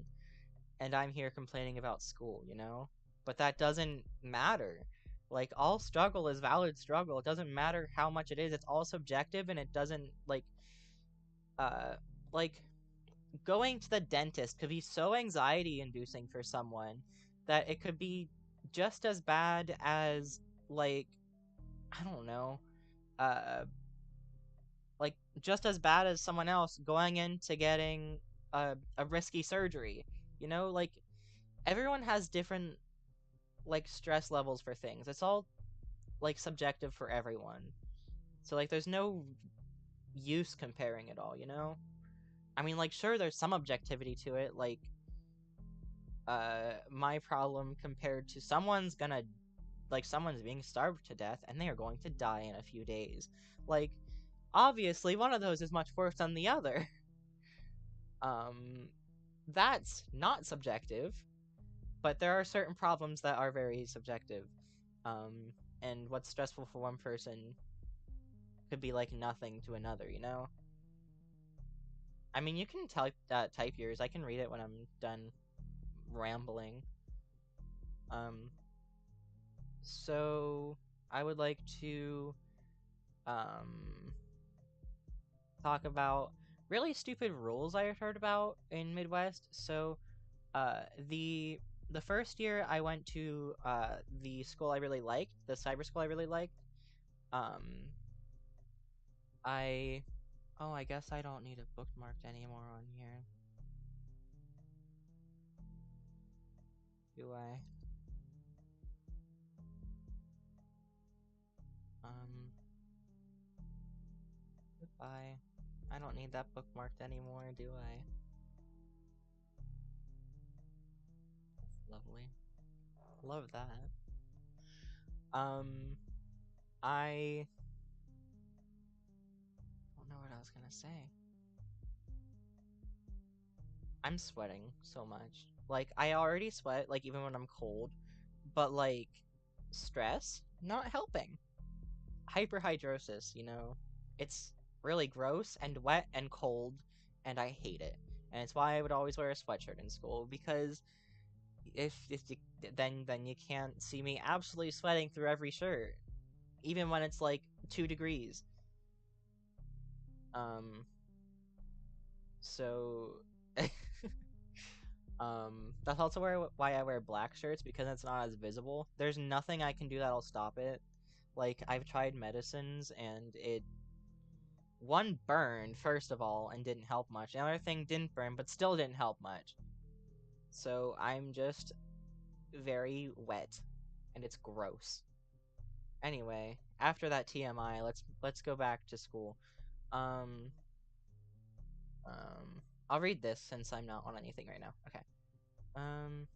and I'm here complaining about school, you know? But that doesn't matter. Like, all struggle is valid struggle. It doesn't matter how much it is. It's all subjective, and it doesn't, uh, like, going to the dentist could be so anxiety inducing for someone that it could be just as bad as, like, I don't know, uh, like just as bad as someone else going into getting a risky surgery. You know, like everyone has different like stress levels for things. It's all like subjective for everyone. So like there's no use comparing it all, you know? I mean like sure there's some objectivity to it, like my problem compared to someone's being starved to death and they are going to die in a few days. Like obviously one of those is much worse than the other. Um that's not subjective, but there are certain problems that are very subjective. Um, and what's stressful for one person could be like nothing to another, you know? I mean, you can type yours. I can read it when I'm done rambling. Um, so I would like to um talk about really stupid rules I heard about in Midwest. So, uh, the the first year I went to the school I really liked, the cyber school I really liked. Um, I oh, I guess I don't need it bookmarked anymore on here. Do I? Um, goodbye. I don't need that bookmarked anymore, do I? That's lovely. Love that. Um, I don't know what I was gonna say. I'm sweating so much. Like, I already sweat, like, even when I'm cold, but, like, stress, not helping. Hyperhidrosis, you know? It's really gross and wet and cold, and I hate it. And it's why I would always wear a sweatshirt in school, because if you, then you can't see me absolutely sweating through every shirt, even when it's like 2 degrees. Um, so that's also why I wear black shirts, because it's not as visible. There's nothing I can do that'll stop it. Like, I've tried medicines and it one burned first of all and didn't help much. The other thing didn't burn but still didn't help much. So I'm just very wet and it's gross. Anyway, after that TMI, let's go back to school. Um I'll read this since I'm not on anything right now. Okay. Um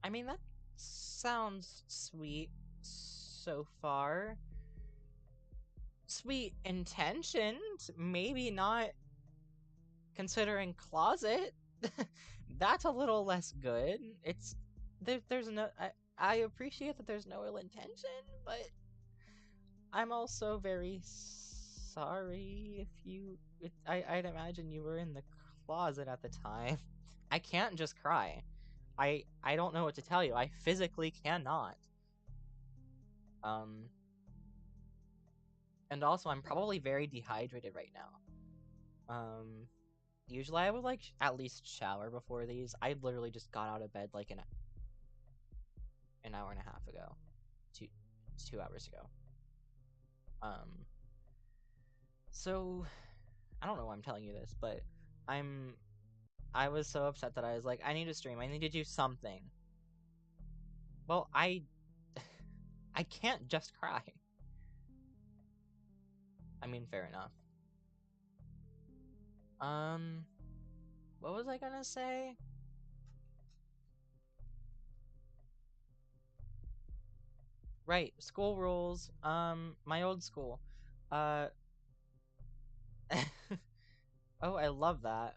I mean, that sounds sweet so far. Sweet intentions, maybe not considering closet. That's a little less good. There's no I appreciate that there's no ill intention, but I'm also very sorry if I'd imagine you were in the closet at the time. I can't just cry. I don't know what to tell you. I physically cannot. Um, and also I'm probably very dehydrated right now. Usually I would like at least shower before these. I literally just got out of bed like an hour and a half ago, 2 hours ago. Um, so I don't know why I'm telling you this, but I'm I was so upset that I was like, I need to stream. I need to do something. Well, I can't just cry. I mean, fair enough. What was I gonna say? Right, school rules. My old school. Uh, oh, I love that.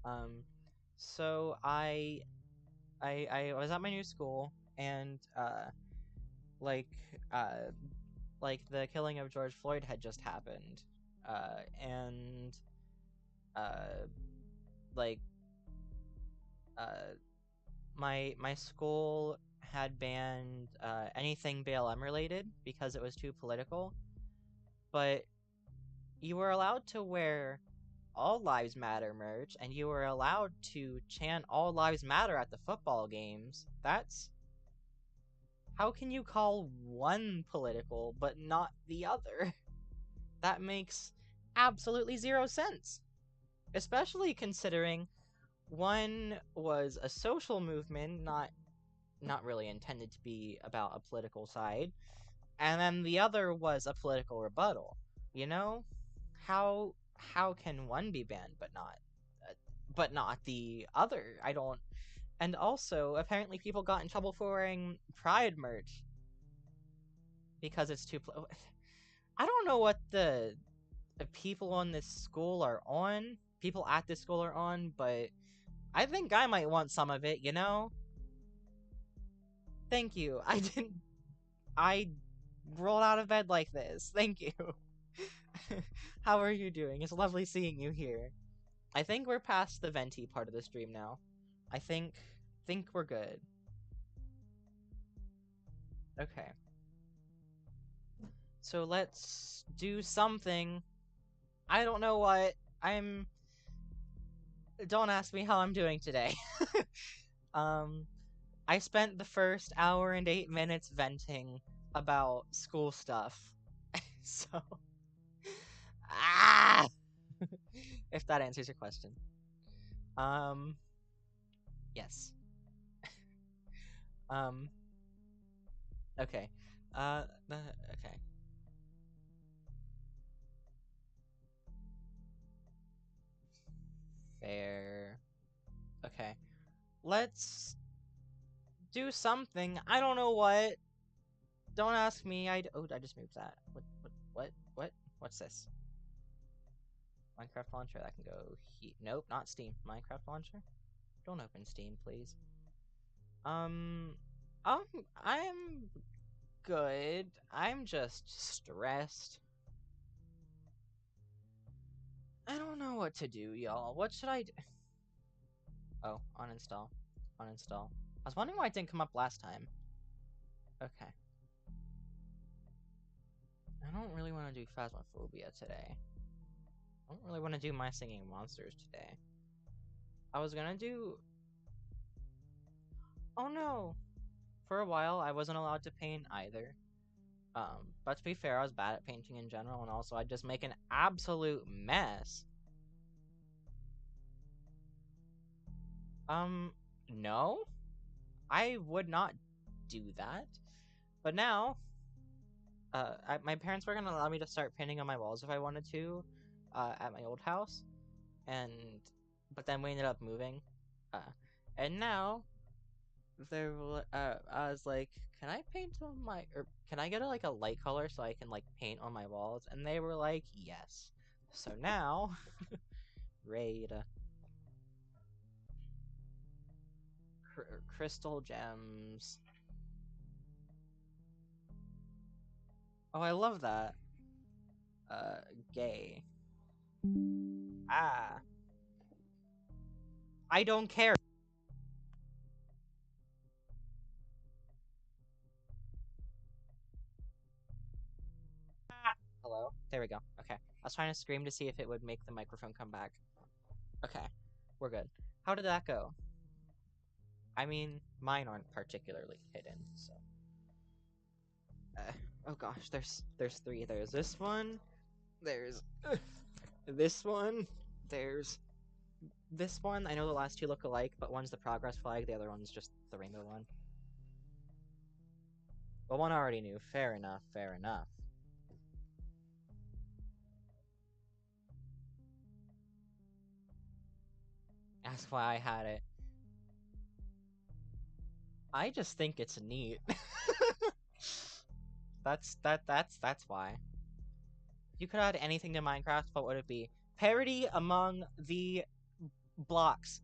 Um, so I was at my new school, and like uh like the killing of George Floyd had just happened, and uh like uh my school had banned anything BLM related because it was too political, but you were allowed to wear All Lives Matter merch, and you were allowed to chant All Lives Matter at the football games. That's how can you call one political but not the other? That makes absolutely zero sense. Especially considering one was a social movement, not really intended to be about a political side, and then the other was a political rebuttal. You know? How can one be banned but not the other? I don't. And also, apparently people got in trouble for wearing Pride merch because it's too I don't know what the people on this school are on. People at this school are on, but I think I might want some of it, you know? Thank you. I rolled out of bed like this. Thank you. How are you doing? It's lovely seeing you here. I think we're past the venti part of the stream now. I think we're good. Okay. So let's do something. I don't know what. I'm Don't ask me how I'm doing today. um I spent the first hour and 8 minutes venting about school stuff. So ah if that answers your question. Um yes. Um okay. Okay. Fair. Okay. Let's Do something. I don't know what. Don't ask me. Oh, I just moved that. What? What's this? Minecraft launcher. That can go. Nope, not Steam. Minecraft launcher. Don't open Steam, please. Um, I'm good. I'm just stressed. I don't know what to do, y'all. What should I do? Oh, uninstall. Uninstall. I was wondering why it didn't come up last time. Okay. I don't really want to do Phasmophobia today. I don't really want to do My Singing Monsters today. I was gonna do... Oh no! For a while, I wasn't allowed to paint either. But to be fair, I was bad at painting in general, and also I'd just make an absolute mess. No? I would not do that. But now, my parents were gonna allow me to start painting on my walls if I wanted to, at my old house, but then we ended up moving, and now, I was like, can I paint on or can I get a light color so I can, like, paint on my walls? And they were like, yes. So now, raid, crystal gems. Oh, I love that. Gay. Ah. I don't care. Ah. Hello? There we go. Okay. I was trying to scream to see if it would make the microphone come back. Okay. We're good. How did that go? I mean, mine aren't particularly hidden, so. Oh gosh, there's three. There's this one. There's this one. There's this one. I know the last two look alike, but one's the progress flag, the other one's just the rainbow one. Well, one I already knew. Fair enough, fair enough. That's why I had it. I just think it's neat. That's why. You could add anything to Minecraft, what would it be? Parody among the blocks.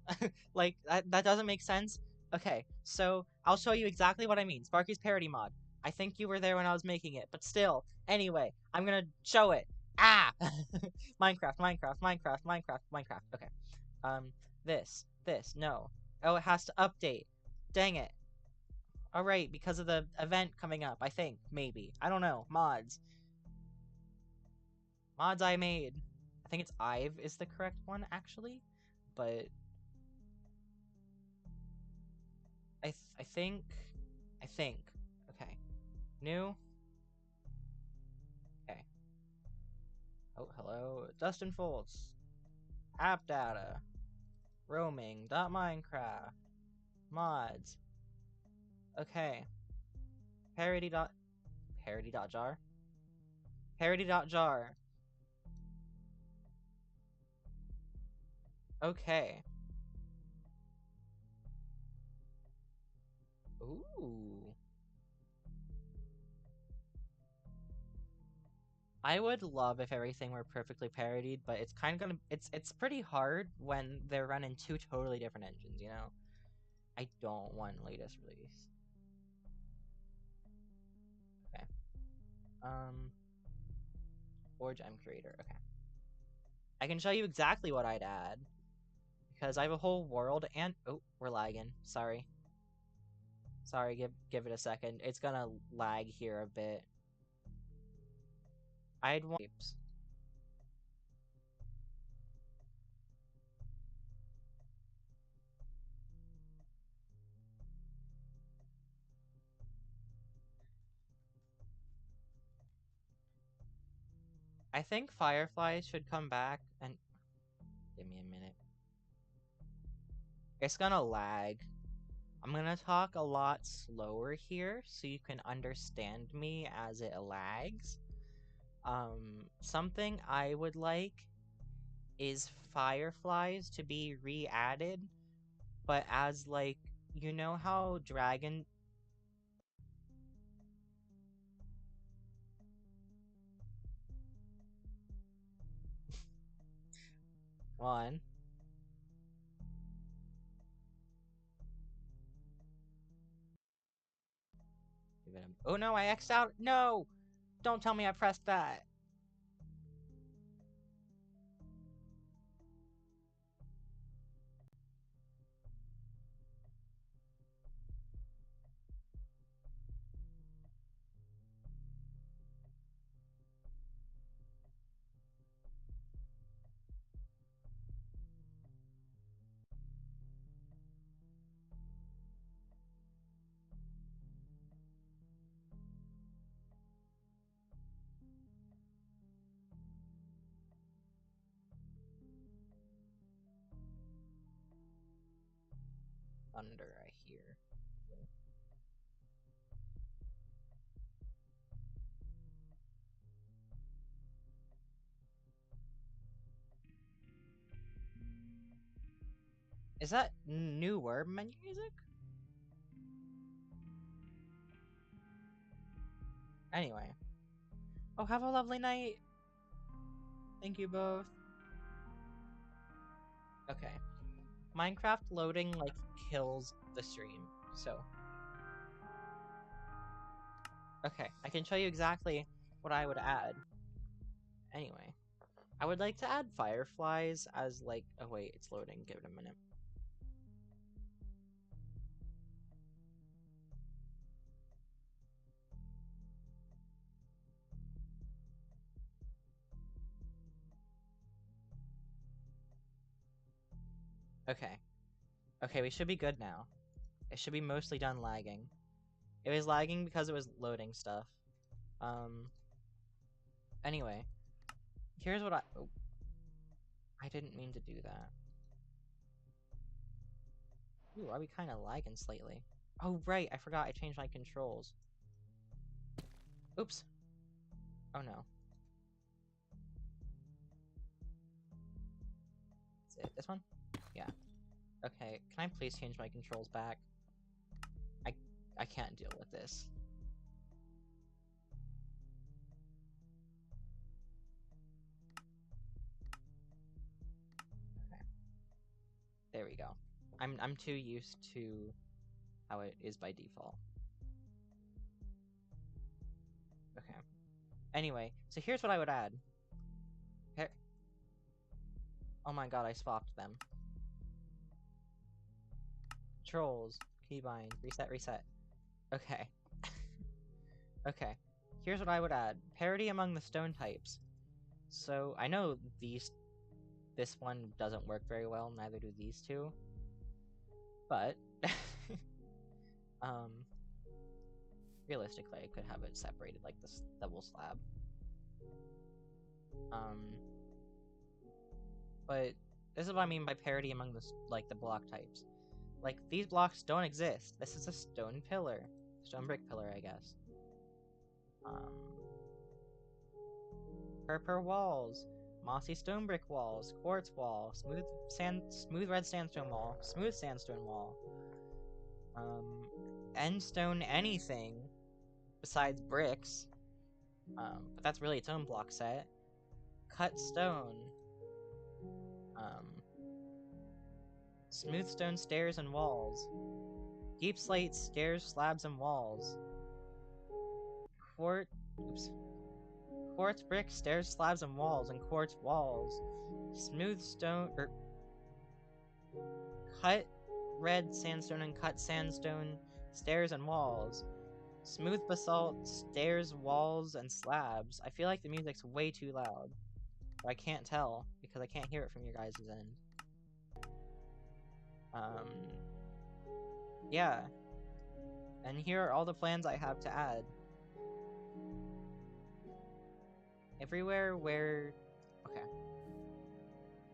Like, that doesn't make sense. Okay, so I'll show you exactly what I mean. Sparky's parody mod. I think you were there when I was making it, but still. Anyway, I'm gonna show it. Ah! Minecraft. Okay. This. No. Oh, it has to update. Dang it. Alright, because of the event coming up, I think. Maybe. I don't know. Mods. Mods I made. I think it's Ive is the correct one, actually. But I think. Okay. New. Okay. Oh, hello. Dustin Foltz. App data. Roaming. Minecraft. Mods. Okay. Parody.jar. Parody.jar. Okay. Ooh. I would love if everything were perfectly parodied, but it's kind of gonna it's pretty hard when they're running two totally different engines, you know? I don't want latest release. Okay. Forge M Creator, okay. I can show you exactly what I'd add. Because I have a whole world and oh, we're lagging. Sorry. Sorry, give it a second. It's gonna lag here a bit. I'd want I think fireflies should come back and give me a minute. It's gonna lag. I'm gonna talk a lot slower here so you can understand me as it lags. Something I would like is fireflies to be re-added, but as like You know how dragon... One. Oh no, I X'd out. No! Don't tell me I pressed that. Thunder, I hear. Is that newer menu music? Anyway. Oh, have a lovely night. Thank you both. Okay. Minecraft loading, like, kills the stream, so... Okay, I can show you exactly what I would add. Anyway. I would like to add fireflies as, like... Oh, wait, it's loading. Give it a minute. Okay. Okay, we should be good now. It should be mostly done lagging. It was lagging because it was loading stuff. Anyway. Here's what I... Oh. I didn't mean to do that. Ooh, are we kind of lagging slightly? Oh, right, I forgot I changed my controls. Oops. Oh, no. Is it this one? Yeah. Okay, can I please change my controls back? I can't deal with this. Okay. There we go. I'm too used to how it is by default. Okay. Anyway, so here's what I would add. Here. Oh my god, I swapped them. Controls, keybind, reset, reset. Okay. Okay. Here's what I would add. Parity among the stone types. So, I know this one doesn't work very well, neither do these two. But, realistically, I could have it separated like this double slab. But this is what I mean by parity among the block types. Like, these blocks don't exist. This is a stone pillar. Stone brick pillar, I guess. Purple walls, mossy stone brick walls, quartz wall, smooth red sandstone wall, smooth sandstone wall. End stone anything besides bricks. But that's really its own block set. Cut stone. Smooth stone stairs and walls. Deep slate stairs, slabs, and walls. Quartz brick stairs, slabs, and walls, and quartz walls. Smooth stone cut red sandstone and cut sandstone stairs and walls. Smooth basalt stairs, walls, and slabs. I feel like the music's way too loud. But I can't tell because I can't hear it from your guys' end. Yeah. And here are all the plans I have to add. Everywhere where... Okay.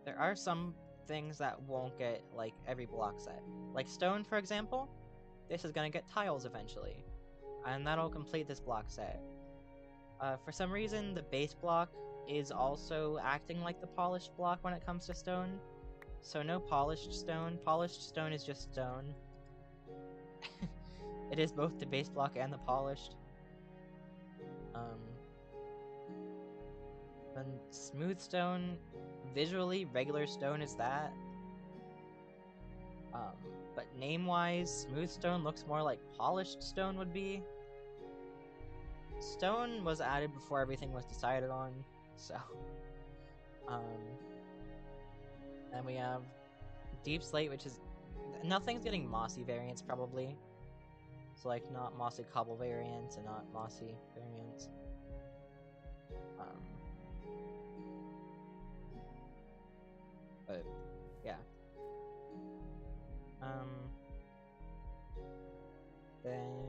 There are some things that won't get, like, every block set. Like stone, for example, this is gonna get tiles eventually. And that'll complete this block set. For some reason, the base block is also acting like the polished block when it comes to stone. So no polished stone. Polished stone is just stone. It is both the base block and the polished. Then smooth stone, visually, regular stone is that. But name-wise, smooth stone looks more like polished stone would be. Stone was added before everything was decided on, so. Then we have deep slate, which is nothing's getting mossy variants probably. So like not mossy cobble variants and not mossy variants. But yeah. Then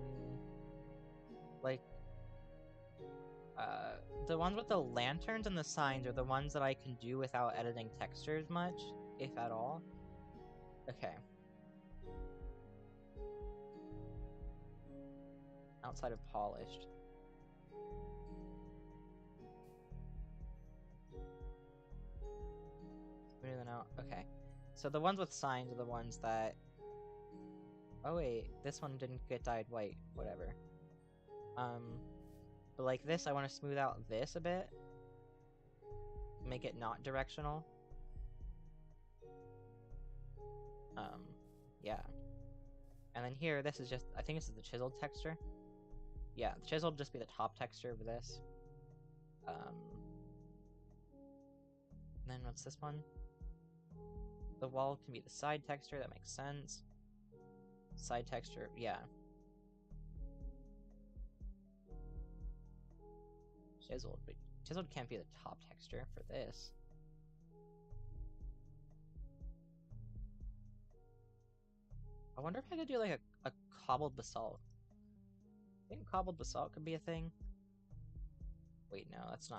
like the ones with the lanterns and the signs are the ones that I can do without editing textures much, if at all. Okay. Outside of polished. Smoother than out. Okay. So the ones with signs are the ones that. Oh wait, this one didn't get dyed white. Whatever. But like this, I want to smooth out this a bit. Make it not directional. Yeah. And then here, this is just, I think this is the chiseled texture. Yeah, the chiseled will just be the top texture of this. Then what's this one? The wall can be the side texture, that makes sense. Side texture, yeah. Chiseled, but chiseled can't be the top texture for this. I wonder if I could do like a cobbled basalt. I think cobbled basalt could be a thing. Wait, no, that's not